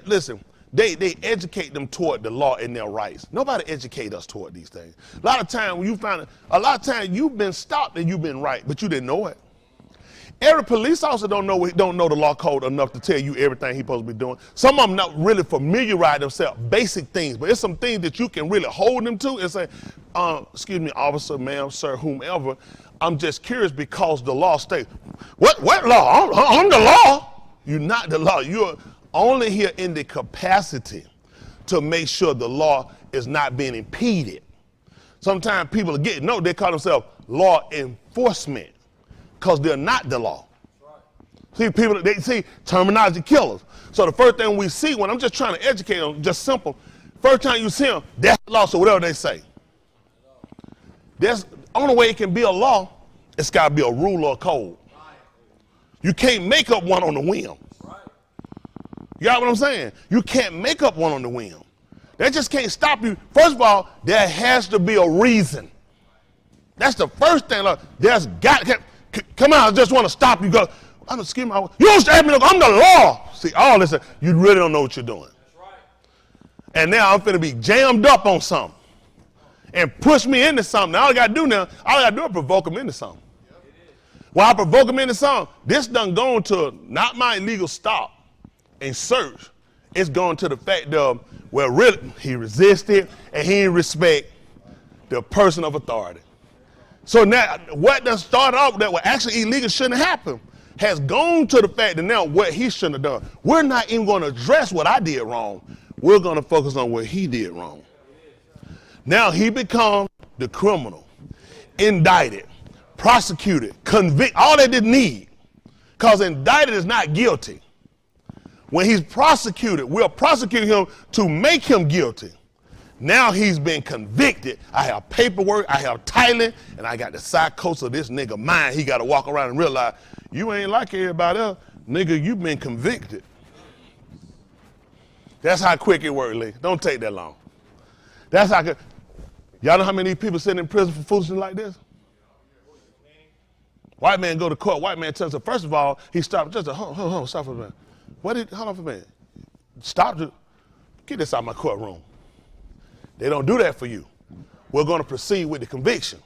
listen, They educate them toward the law and their rights. Nobody educate us toward these things. A lot of times you've been stopped and you've been right, but you didn't know it. Every police officer don't know the law code enough to tell you everything he's supposed to be doing. Some of them not really familiarize themselves, basic things, but it's some things that you can really hold them to and say, excuse me, officer, ma'am, sir, whomever, I'm just curious because the law states. What law? I'm the law. You're not the law. You're only here in the capacity to make sure the law is not being impeded. Sometimes people they call themselves law enforcement because they're not the law. See, people, they see terminology killers. So the first thing we see when I'm just trying to educate them, just simple, first time you see them, that's the law, so whatever they say. That's the only way it can be a law, it's got to be a rule or a code. You can't make up one on the whim. You got what I'm saying? You can't make up one on the whim. That just can't stop you. First of all, there has to be a reason. That's the first thing. Look, come on, I just want to stop you. Go, excuse me, you don't stab me. I'm the law. See, all this, you really don't know what you're doing. And now I'm finna be jammed up on something and push me into something. All I got to do now, is provoke them into something. While I provoke them into something, this done gone to not my illegal stop and search. It's gone to the fact of, well, really, he resisted and he didn't respect the person of authority. So now, what done started off that was actually illegal shouldn't happen has gone to the fact that now what he shouldn't have done. We're not even going to address what I did wrong. We're going to focus on what he did wrong. Now he becomes the criminal, indicted, prosecuted, convicted, all they didn't need. Because indicted is not guilty. When he's prosecuted, we'll prosecute him to make him guilty. Now he's been convicted. I have paperwork, I have titling, and I got the psychosis of this nigga mind. He got to walk around and realize, you ain't like everybody else. Nigga, you've been convicted. That's how quick it works, Lee. Don't take that long. That's how. Y'all know how many people sitting in prison for foolishness like this? White man go to court. White man tells him, first of all, he stopped. Just hold on, stop for a minute. Hold on for a minute. Stop. Get this out of my courtroom. They don't do that for you. We're going to proceed with the conviction.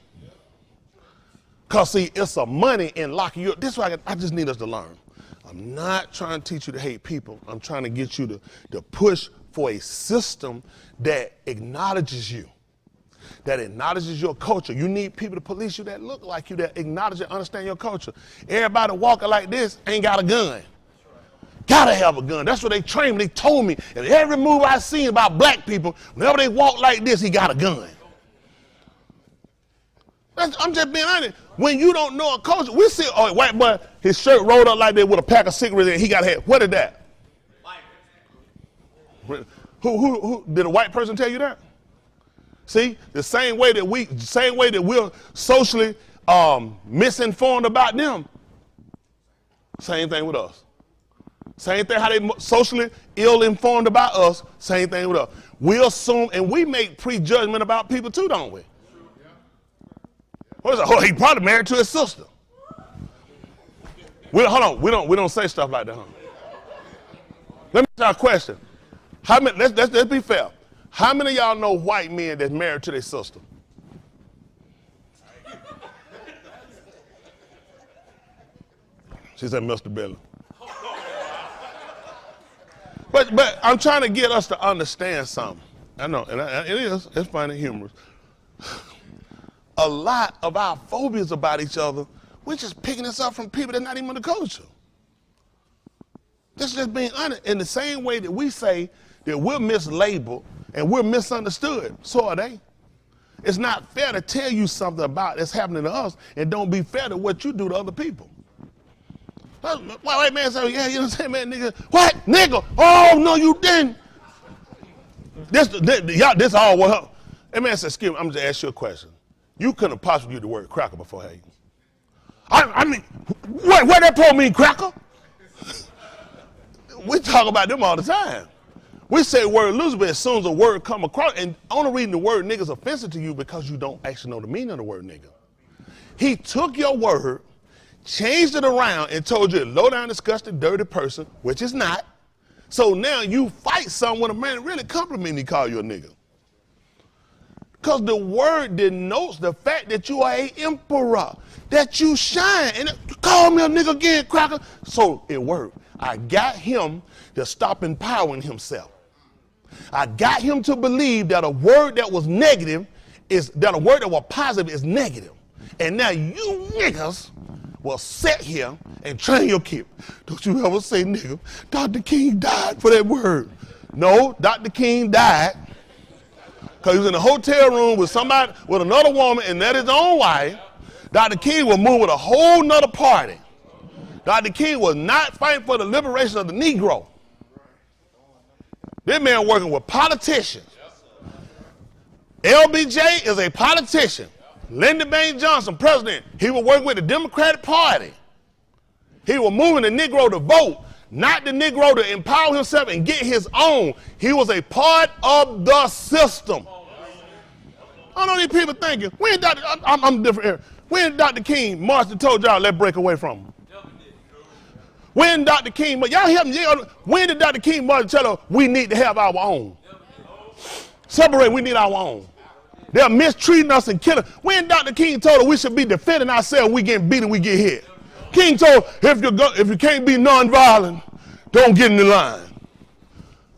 Because, see, it's a money in locking you up. This is what I just need us to learn. I'm not trying to teach you to hate people. I'm trying to get you to push for a system that acknowledges you, that acknowledges your culture. You need people to police you that look like you, that acknowledge and understand your culture. Everybody walking like this ain't got a gun. Gotta have a gun. That's what they trained me. They told me. And every move I seen about black people, whenever they walk like this, he got a gun. I'm just being honest. When you don't know a culture, we see a white boy, his shirt rolled up like that with a pack of cigarettes and he got a head. What is that? Who did a white person tell you that? See, the same way that we're socially misinformed about them, same thing with us. Same thing how they socially ill-informed about us, same thing with us. We assume and we make prejudgment about people too, don't we? What is it? Oh, he probably married to his sister. Hold on, we don't say stuff like that, huh? Let me ask you a question. How many? Let's be fair. How many of y'all know white men that's married to their sister? She said, Mr. Billy. But I'm trying to get us to understand something. I know, and it's funny, humorous. A lot of our phobias about each other, we're just picking this up from people that are not even in the culture. That's just being honest. In the same way that we say that we're mislabeled and we're misunderstood, so are they. It's not fair to tell you something about that's happening to us and don't be fair to what you do to other people. White man say, yeah, you know what I'm saying, man, nigga. What? Nigga? Oh, no, you didn't. This all what up. That man said, excuse me, I'm just ask you a question. You couldn't have possibly used the word cracker before, had you? I mean, what that poem mean, cracker? We talk about them all the time. We say the word loser, but as soon as a word come across, and only reading the word nigga is offensive to you because you don't actually know the meaning of the word nigga. He took your word, changed it around, and told you a low down, disgusting, dirty person, which is not, So now you fight someone when a man really complimenting you, call you a nigga. Because the word denotes the fact that you are an emperor, that you shine. And call me a nigga again, cracker. So it worked. I got him to stop empowering himself. I got him to believe that a word that was negative that a word that was positive is negative. And now you niggas will sit here and train your kid. Don't you ever say nigga. Dr. King died for that word. No, Dr. King died because he was in a hotel room with somebody, with another woman, and that his own wife. Dr. King was moving with a whole nother party. Dr. King was not fighting for the liberation of the Negro. This man working with politicians. LBJ is a politician. Lyndon Baines Johnson, president, he was working with the Democratic Party. He was moving the Negro to vote, not the Negro to empower himself and get his own. He was a part of the system. I know these people thinking, when I'm different here. When Dr. King marched and told y'all, let's break away from him? When Dr. King, y'all hear me? When did Dr. King march and tell her we need to have our own? Separate, we need our own. They're mistreating us and killing. When Dr. King told her we should be defending ourselves, we get beaten, we get hit. King told, if you can't be nonviolent, don't get in the line.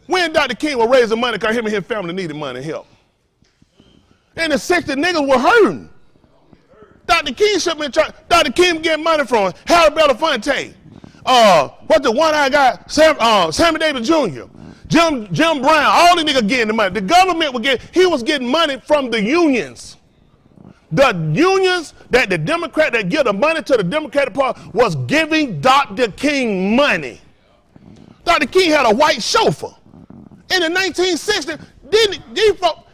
When Dr. King was raising money because him and his family needed money and help. In the 60s, niggas were hurting. Dr. King should have been trying. Dr. King getting money from Harold Belafonte. What the one I got? Sammy Davis Jr. Jim Brown, all the niggas getting the money. The government he was getting money from the unions. The unions that the Democrat that give the money to the Democratic Party was giving Dr. King money. Dr. King had a white chauffeur. In the 1960s,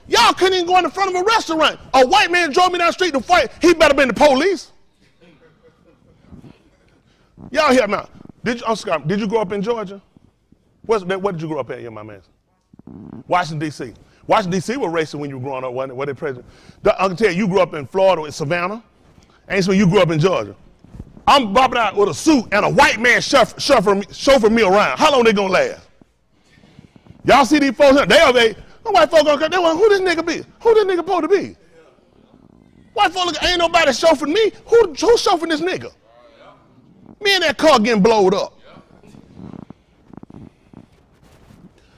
y'all couldn't even go in the front of a restaurant. A white man drove me down the street to fight. He better been the police. Y'all hear me now. Did you grow up in Georgia? What did you grow up at, my man? Washington, D.C. Washington, D.C. was racist when you were growing up, wasn't it? What they president? I can tell you grew up in Florida with Savannah. Ain't so you grew up in Georgia. I'm bopping out with a suit and a white man chauffeur me around. How long they gonna last? Y'all see these folks? The white folks gonna come. They want, who this nigga be? Who this nigga supposed to be? White folks, ain't nobody chauffeuring me. Who's chauffeuring this nigga? Me and that car getting blowed up.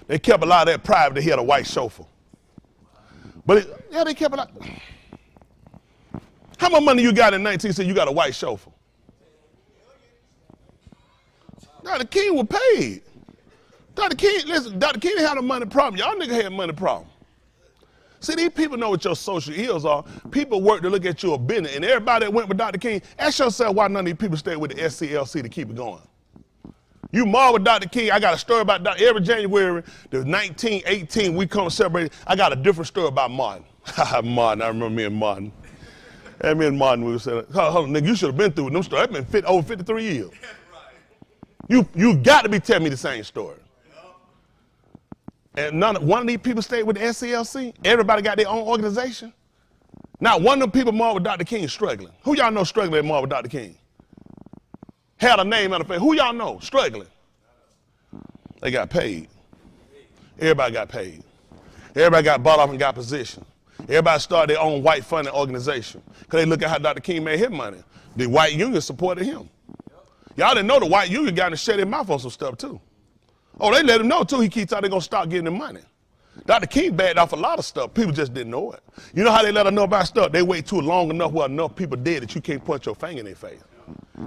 They kept a lot of that private. They had a white chauffeur. But they kept a lot. How much money you got in 1960? You got a white chauffeur. Dr. King was paid. Dr. King didn't have a money problem. Y'all niggas had a money problem. See, these people know what your social ills are. People work to look at you a business. And everybody that went with Dr. King, ask yourself why none of these people stayed with the SCLC to keep it going. You marvel with Dr. King. I got a story about every January, the 1918, we come celebrate. I got a different story about Martin. Martin, I remember me and Martin. And me and Martin, we were saying, hold on, nigga, you should have been through them stories. That's been over 53 years. You got to be telling me the same story. And one of these people stayed with the SCLC. Everybody got their own organization. Now, one of them people marvel with Dr. King struggling. Who y'all know struggling at marvel with Dr. King? Had a name on the face. Who y'all know struggling? They got paid. Everybody got paid. Everybody got bought off and got position. Everybody started their own white funding organization because they look at how Dr. King made his money. The white union supported him. Y'all didn't know the white union got to shut their mouth on some stuff too. Oh, they let him know too. He keeps out they're gonna start getting the money. Dr. King backed off a lot of stuff. People just didn't know it. You know how they let us know about stuff? They wait too long enough where enough people dead that you can't put your finger in their face.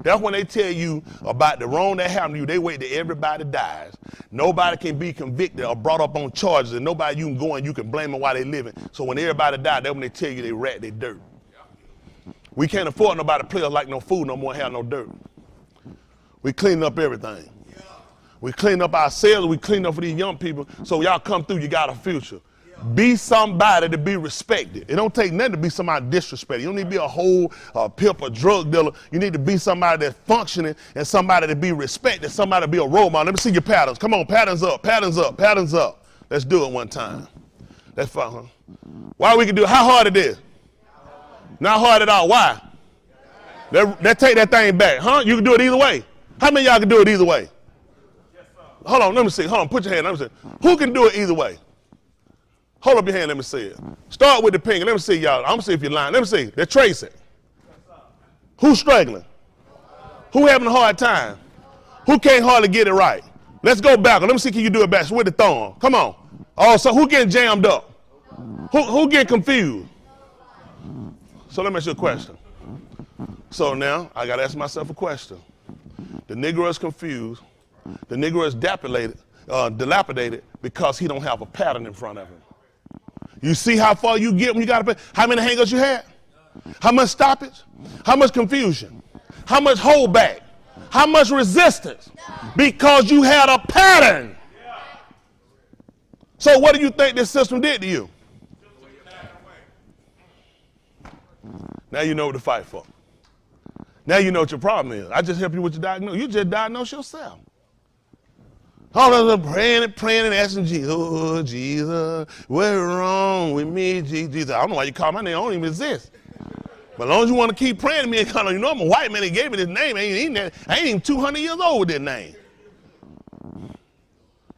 That's when they tell you about the wrong that happened to you. They wait till everybody dies. Nobody can be convicted or brought up on charges, and nobody you can go and you can blame them while they living. So when everybody died, that's when they tell you they rat, they dirt. We can't afford nobody to play us like no food no more and have no dirt. We clean up everything. We clean up ourselves, we clean up for these young people. So y'all come through, you got a future. Be somebody to be respected. It don't take nothing to be somebody disrespected. You don't need to be a whole pimp or drug dealer. You need to be somebody that's functioning and somebody to be respected, somebody to be a role model. Let me see your patterns. Come on, patterns up, patterns up, patterns up. Let's do it one time. That's fun, huh? Why we can do it? How hard it is? Not hard at all. Why? Let's take that thing back, huh? You can do it either way. How many of y'all can do it either way? Hold on, let me see. Hold on, put your hand. Let me see. Who can do it either way? Hold up your hand, let me see it. Start with the pink. Let me see y'all. I'm gonna see if you're lying. Let me see. They're tracing. Who's struggling? Who having a hard time? Who can't hardly get it right? Let's go back. Let me see, can you do it back with the thumb? Come on. Oh, so who getting jammed up? Who getting confused? So let me ask you a question. So now I gotta ask myself a question. The Negro is confused. The Negro is dilapidated because he don't have a pattern in front of him. You see how far you get when you got to pay? How many hang-ups you had? How much stoppage? How much confusion? How much holdback? How much resistance? Because you had a pattern. So what do you think this system did to you? Now you know what to fight for. Now you know what your problem is. I just help you with your diagnosis. You just diagnose yourself. All of them praying and asking Jesus, oh, Jesus, what's wrong with me, Jesus? I don't know why you call my name. I don't even exist. But as long as you want to keep praying to me, and kind of, you know, I'm a white man. He gave me this name. I ain't even 200 years old with this name.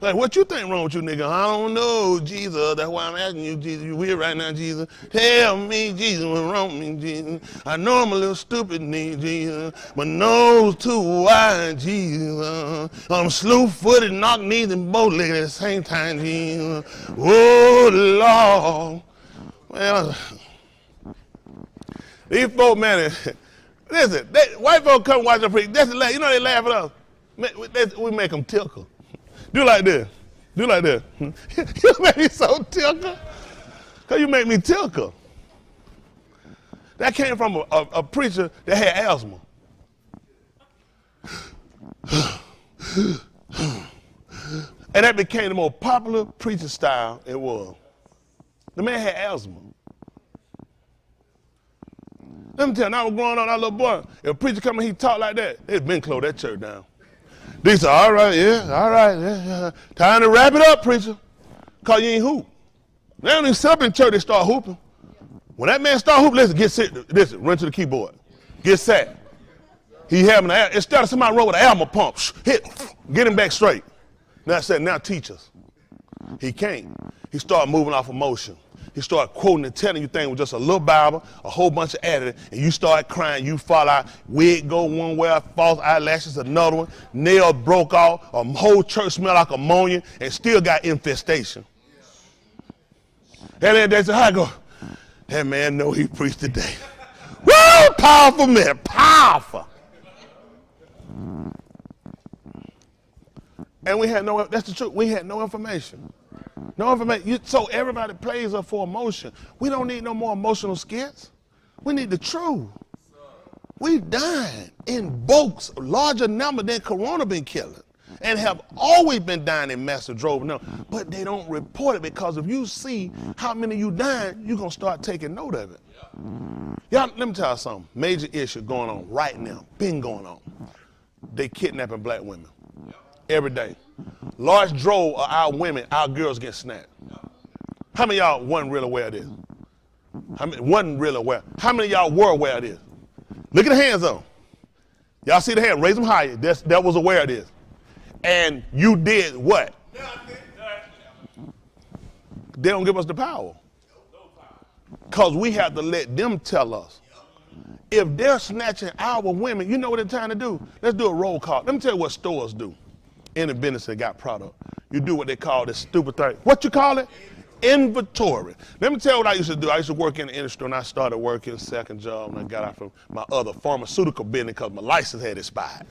Like, what you think wrong with you, nigga? I don't know, Jesus. That's why I'm asking you, Jesus. You weird right now, Jesus. Tell me, Jesus, what's wrong with me, Jesus? I know I'm a little stupid, Jesus, but nose too wide, Jesus. I'm slew-footed, knock-kneed, and bow-legged at the same time, Jesus. Oh, Lord. Well, these folk, man, listen, white folk come watch us preach. You know they laugh at us. We make them tickle. Do like this. Do like this. You make me so tickle. Because you make me tickle. That came from a preacher that had asthma. And that became the most popular preaching style it was. The man had asthma. Let me tell you, when I was growing up, that little boy, if a preacher come and he talk like that, they'd been close that church down. They said, all right, yeah. Time to wrap it up, preacher. Because you ain't hoop. They don't even sit up in church, they start hooping. When that man start hooping, listen, run to the keyboard. Get set. He having instead of somebody run with an asthma pump, get him back straight. Now I said, now teach us. He can't. He started moving off emotion. He started quoting and telling you things with just a little Bible, a whole bunch of editing, and you start crying, you fall out, wig go one way, false eyelashes another one, nail broke off, a whole church smell like ammonia, and still got infestation. And then they said, I go, that man know he preached today. Woo, powerful man, powerful. And we had that's the truth, we had no information. No information. So everybody plays up for emotion. We don't need no more emotional skits. We need the truth. We dying in bulks, larger number than Corona been killing, and have always been dying in massive droves now. But they don't report it because if you see how many you dying, you're gonna start taking note of it. Y'all, let me tell you something. Major issue going on right now. Been going on. They kidnapping black women every day. Large drove of our women, our girls get snapped. How many of y'all wasn't really aware of this? Wasn't really aware? How many of y'all were aware of this? Look at the hands on. Y'all see the hand? Raise them higher. That was aware of this. And you did what? They don't give us the power. Because we have to let them tell us. If they're snatching our women, you know what they're trying to do? Let's do a roll call. Let me tell you what stores do. In the business that got product. You do what they call this stupid thing. What you call it? Inventory. Let me tell you what I used to do. I used to work in the industry and I started working second job and I got out from my other pharmaceutical business because my license had expired.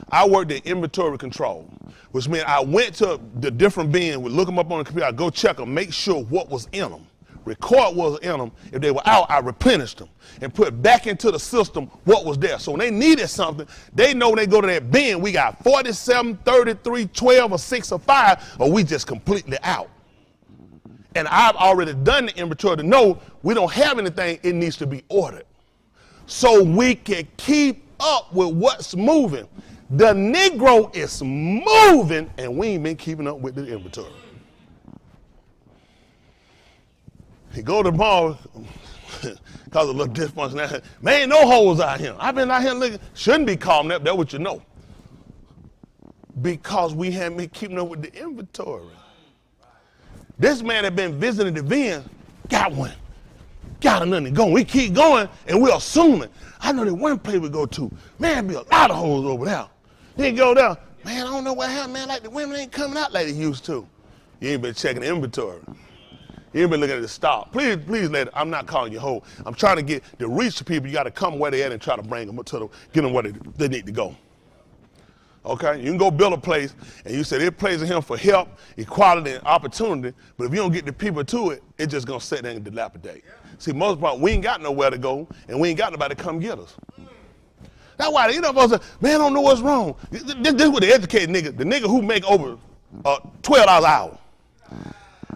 I worked in inventory control, which meant I went to the different bins, would look them up on the computer, I'd go check them, make sure what was in them. Record what was in them. If they were out, I replenished them and put back into the system what was there. So when they needed something, they know when they go to that bin, we got 47, 33, 12, or 6, or 5, or we just completely out. And I've already done the inventory to know we don't have anything, it needs to be ordered. So we can keep up with what's moving. The Negro is moving and we ain't been keeping up with the inventory. He go to the mall because of a little dysfunction. Man, ain't no holes out here. I've been out here looking. Shouldn't be calling that. That's what you know. Because we haven't been keeping up with the inventory. This man had been visiting the VN, got one. Got another going. We keep going, and we're assuming. I know that one place we go to, man, be a lot of hoes over there. Then go down, man, I don't know what happened, man, like the women ain't coming out like they used to. You ain't been checking the inventory. You ain't been looking at the stock. Please, lady, I'm not calling you hoe. I'm trying to reach the people. You got to come where they at and try to bring them to get them where they need to go. Okay, you can go build a place, and you say it plays in him for help, equality, and opportunity, but if you don't get the people to it, it's just going to sit there and dilapidate. Yeah. See, most part, we ain't got nowhere to go, and we ain't got nobody to come get us. That's why, you know, folks say, man, I don't know what's wrong. This is what the educated nigga, the nigga who make over $12 an hour.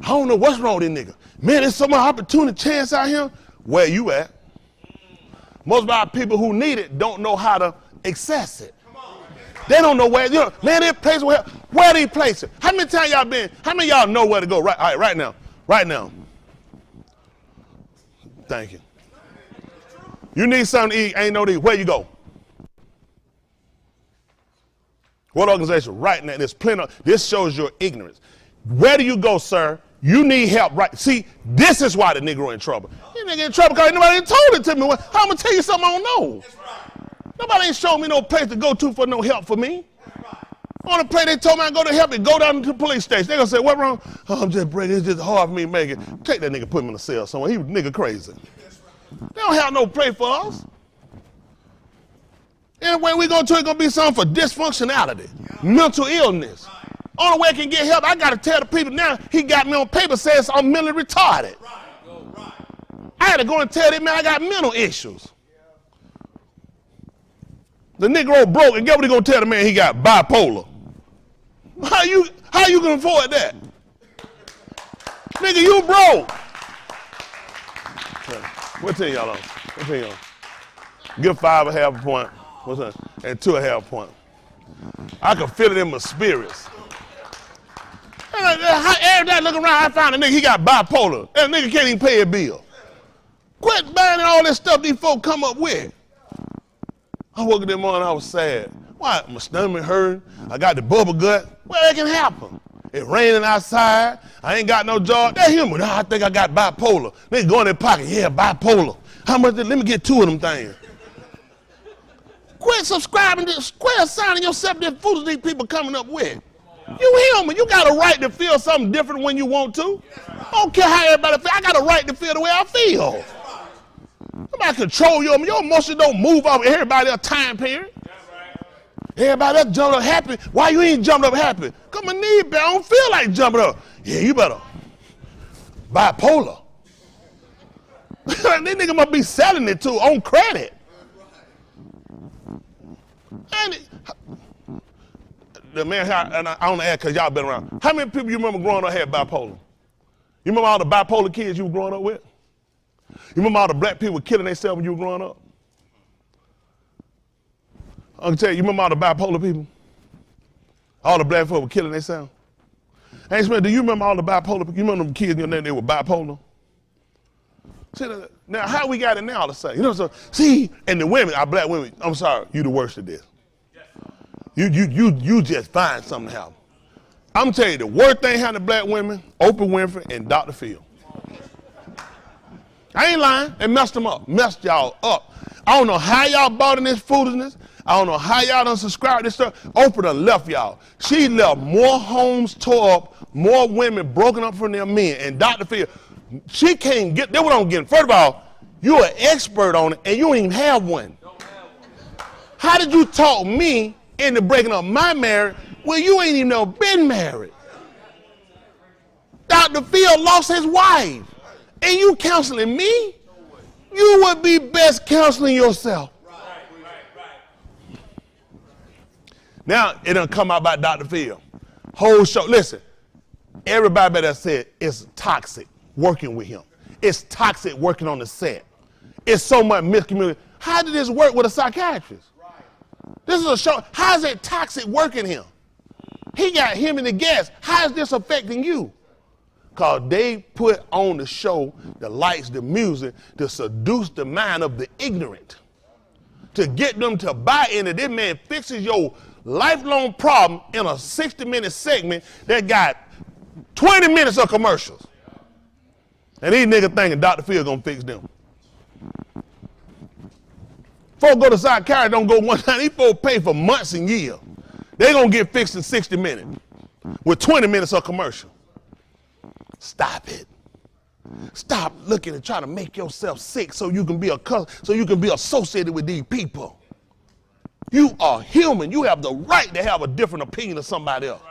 I don't know what's wrong with this nigga. Man, there's so much opportunity, chance out here. Where you at? Most of our people who need it don't know how to access it. They don't know where, you know, man, they place where do you place it? How many times y'all been, how many of y'all know where to go right now? Thank you. You need something to eat, ain't no need, where you go? What organization? Right now, there's plenty of, this shows your ignorance. Where do you go, sir? You need help, right? See, this is why the Negro in trouble. You nigga in trouble because nobody told it to me. How I'm gonna tell you something I don't know? Nobody ain't showing me no place to go to for no help for me. On the place they told me I go to help, they go down to the police station. They gonna say, what wrong? Oh, I'm just breaking, it's just hard for me to make it. Take that nigga, put him in a cell somewhere. He was nigga crazy. They don't have no place for us. Anyway, we going to it's gonna be something for dysfunctionality, mental illness. Only way I can get help, I gotta tell the people now, he got me on paper says I'm mentally retarded. I had to go and tell them, man, I got mental issues. The Negro broke, and guess what he gonna tell the man he got bipolar? How you gonna afford that? Nigga, you broke. We'll tell y'all on. Give 5.5 point. What's that? And 2.5 point. I can feel it in my spirits. Every day I look around, I found a nigga, he got bipolar. And a nigga can't even pay a bill. Quit banning all this stuff these folk come up with. I woke up that morning, I was sad. Why? My stomach hurting. I got the bubble gut. Well, it can happen. It's raining outside. I ain't got no job. That him. No, I think I got bipolar. They go in their pocket. Yeah, bipolar. How much? Let me get 2 of them things. Quit subscribing to, quit assigning yourself to the fools these people coming up with. You human. You got a right to feel something different when you want to. I don't care how everybody feel. I got a right to feel the way I feel. Nobody control your emotions. Don't move off everybody else's time period. Everybody else jumped up happy. Why you ain't jumped up happy? Cause my knee bad. I don't feel like jumping up. Yeah, you better. Bipolar. This nigga must be selling it too on credit. And the man, and I don't ask because y'all been around. How many people you remember growing up had bipolar? You remember all the bipolar kids you were growing up with? You remember all the black people killing themselves when you were growing up? I can tell you, you remember all the bipolar people? All the black folk were killing themselves? Hey, Smith, do you remember all the bipolar people? You remember them kids in your name, they were bipolar? See, now, how we got it now all of a sudden? You know, so, see, and the women, our black women, I'm sorry, you the worst of this. You just find something to happen. I'm telling you, the worst thing happened to black women, Oprah Winfrey and Dr. Phil. I ain't lying, they messed them up, messed y'all up. I don't know how y'all bought in this foolishness. I don't know how y'all done subscribed to this stuff. Oprah done left y'all. She left more homes tore up, more women broken up from their men. And Dr. Phil, she can't get, that's what I'm getting. First of all, you're an expert on it and you don't even have one. How did you talk me into breaking up my marriage when you ain't even never been married? Dr. Phil lost his wife. And you counseling me? You would be best counseling yourself. Now, it done come out about Dr. Phil. Whole show. Listen, everybody that said it's toxic working with him. It's toxic working on the set. It's so much miscommunication. How did this work with a psychiatrist? This is a show. How is it toxic working him? He got him in the gas. How is this affecting you? Because they put on the show, the lights, the music, to seduce the mind of the ignorant. To get them to buy into this man fixes your lifelong problem in a 60-minute segment that got 20 minutes of commercials. And these niggas thinking Dr. Phil gonna fix them. Folks go to psychiatry, don't go one time. These folks pay for months and years. They gonna get fixed in 60 minutes with 20 minutes of commercial. Stop it. Stop looking and trying to make yourself sick so you can be associated with these people. You are human. You have the right to have a different opinion of somebody else.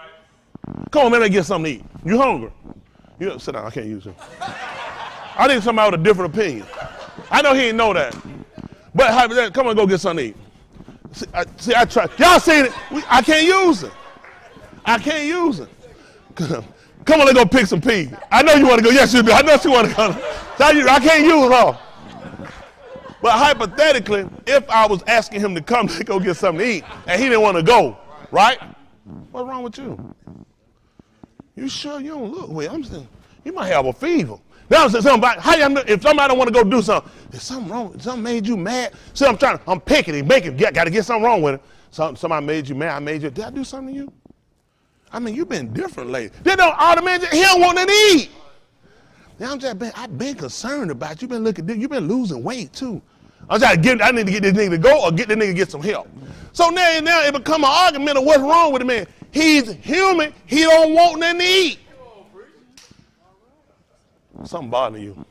Come on, man, let's get something to eat. You hungry? You sit down. I can't use him. I need somebody with a different opinion. I know he didn't know that. But come on, go get something to eat. I try. Y'all seen it? I can't use it. I can't use it. Come on, let's go pick some peas. I know you want to go. Yes, you do. I know you want to go. I can't use it all. But hypothetically, if I was asking him to come to go get something to eat and he didn't want to go, right? What's wrong with you? You sure you don't look well? I'm saying you might have a fever. Now I'm saying something about if somebody don't want to go do something, is something wrong? Something made you mad? See, I'm picking him, got to get something wrong with it. Somebody made you mad. Did I do something to you? I mean, you've been different lately. They don't automatically, he don't want to eat. Now I've been concerned about you. You've been losing weight too. I need to get this nigga to go or get the nigga to get some help. So now it become an argument of what's wrong with the man. He's human. He don't want nothing to eat. Something bothering you.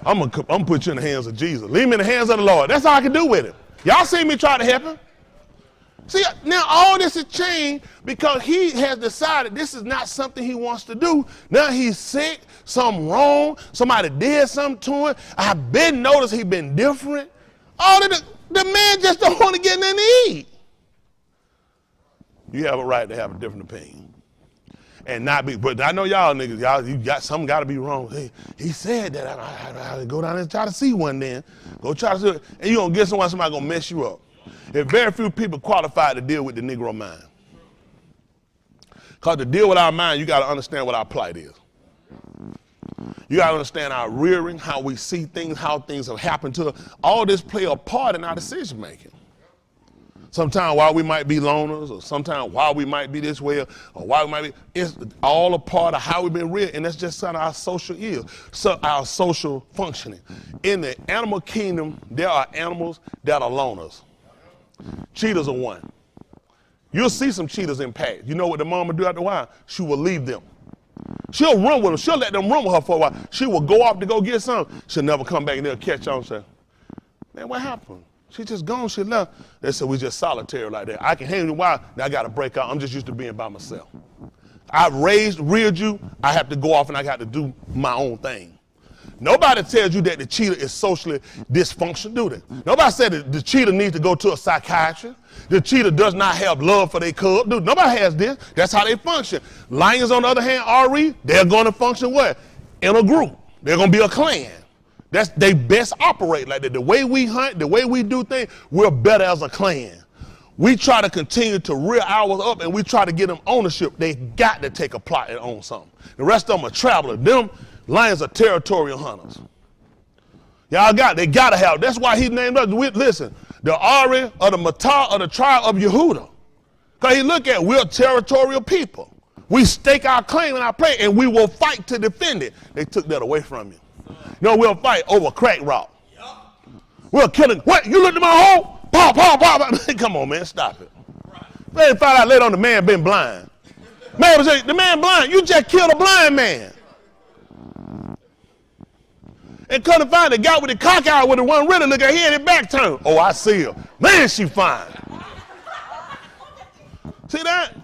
I'm gonna put you in the hands of Jesus. Leave me in the hands of the Lord. That's all I can do with it. Y'all see me try to help him? See, now all this has changed because he has decided this is not something he wants to do. Now he's sick, something wrong, somebody did something to him. I've been noticed he been different. The man just don't want to get nothing to eat. You have a right to have a different opinion. And not be, but I know y'all niggas, you got something got to be wrong. Hey, he said that. I go down there and try to see one then. Go try to see it. And you're going to get somebody going to mess you up. There's very few people qualified to deal with the Negro mind. Because to deal with our mind, you got to understand what our plight is. You got to understand our rearing, how we see things, how things have happened to us. All this play a part in our decision making. Sometimes while we might be loners, or sometimes while we might be this way, or why we might be, it's all a part of how we've been reared, and that's just kind of our social our social functioning. In the animal kingdom, there are animals that are loners. Cheetahs are one. You'll see some cheetahs in packs. You know what the mama do after a while? She will leave them. She'll run with them. She'll let them run with her for a while. She will go off to go get something. She'll never come back and they'll catch on and say, man, what happened? She just gone, she left. They said, we just solitary like that. I can hang you a while, now I got to break out. I'm just used to being by myself. I reared you, I have to go off and I got to do my own thing. Nobody tells you that the cheetah is socially dysfunctional, do they? Nobody said that the cheetah needs to go to a psychiatrist. The cheetah does not have love for their cub. Dude, nobody has this. That's how they function. Lions, on the other hand, they're going to function what? In a group. They're going to be a clan. They best operate like that. The way we hunt, the way we do things, we're better as a clan. We try to continue to rear ours up and we try to get them ownership. They got to take a plot and own something. The rest of them are travelers. Them lions are territorial hunters. They got to have. That's why he named us. Listen, the Ari or the Matah or the tribe of Yehuda. Because he look at, we're territorial people. We stake our claim and our play and we will fight to defend it. They took that away from you. No, we'll fight over crack rock. We'll kill it. What? You looked at my hole? Pop, pop, pop. Come on, man, stop it. They find out later on the man been blind. Man was saying, the man blind. You just killed a blind man. And come to find the guy with the cock out with the one really look at he had his back turned. Oh, I see her. Man, she fine. See that?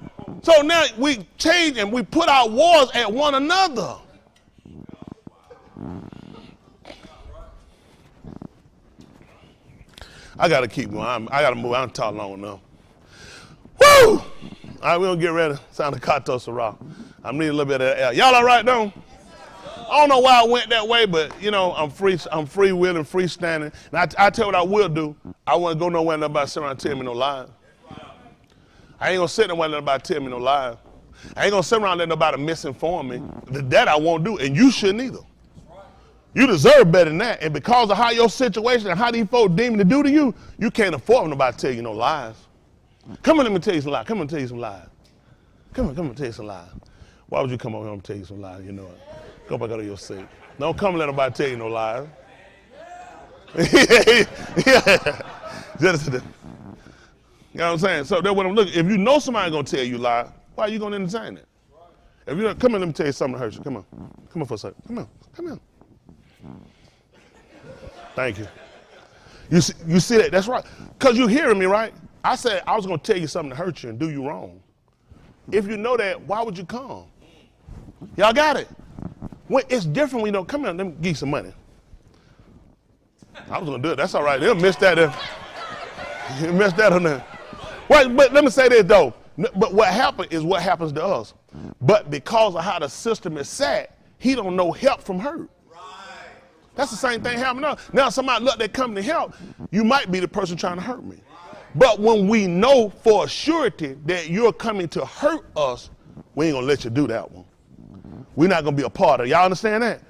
So now we change and we put our wars at one another. I got to keep going. I got to move. I don't talk long enough. Woo! All right, we're going to get ready. Sound the Kato Sarah. I'm needing a little bit of that air. Y'all all right, though? I don't know why I went that way, but, you know, I'm free willing, freestanding. And I tell you what I will do. I won't go nowhere and nobody sit around and tell me no lies. I ain't going to sit nowhere and let nobody tell me no lies. I ain't going to sit around and let nobody misinform me. That I won't do, and you shouldn't either. You deserve better than that. And because of how your situation and how these folks deem to do to you, you can't afford nobody to tell you no lies. Come on, let me tell you some lies. Come on, tell you some lies. Come on, tell you some lies. Why would you come over here and tell you some lies? You know it. Go back out of your seat. Don't come and let nobody tell you no lies. Yeah. Just, you know what I'm saying? So that's what I'm looking. If you know somebody gonna tell you lies, why are you gonna entertain it? If you come on, let me tell you something that hurts you. Come on for a second. Come on. Thank you. You see that? That's right. Cause you hearing me, right? I said I was gonna tell you something to hurt you and do you wrong. If you know that, why would you come? Y'all got it? When it's different when you know, come on, let me give you some money. I was gonna do it. That's all right. They'll miss that. You missed that on there. Well, but let me say this though. But what happened is what happens to us. But because of how the system is set, he don't know help from hurt. That's the same thing happening now. Now somebody look, they come to help, you might be the person trying to hurt me. But when we know for a surety that you're coming to hurt us, we ain't gonna let you do that one. We're not gonna be a part of it. Y'all understand that?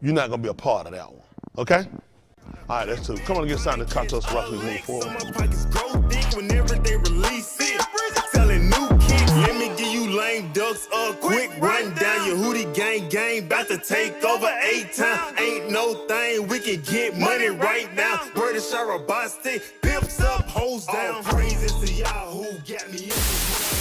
You're not gonna be a part of that one. Okay? All right, that's two. Come on and get something to talk to us while we move forward. My pockets grow thick whenever they release it. Selling new kicks, let me give you lame ducks a quick run down. Your hootie gang, about to take over 8 times. Ain't no thing, we can get money right now. Word is Shara Boston, pimps up, hoes down. All praises to y'all who got me in this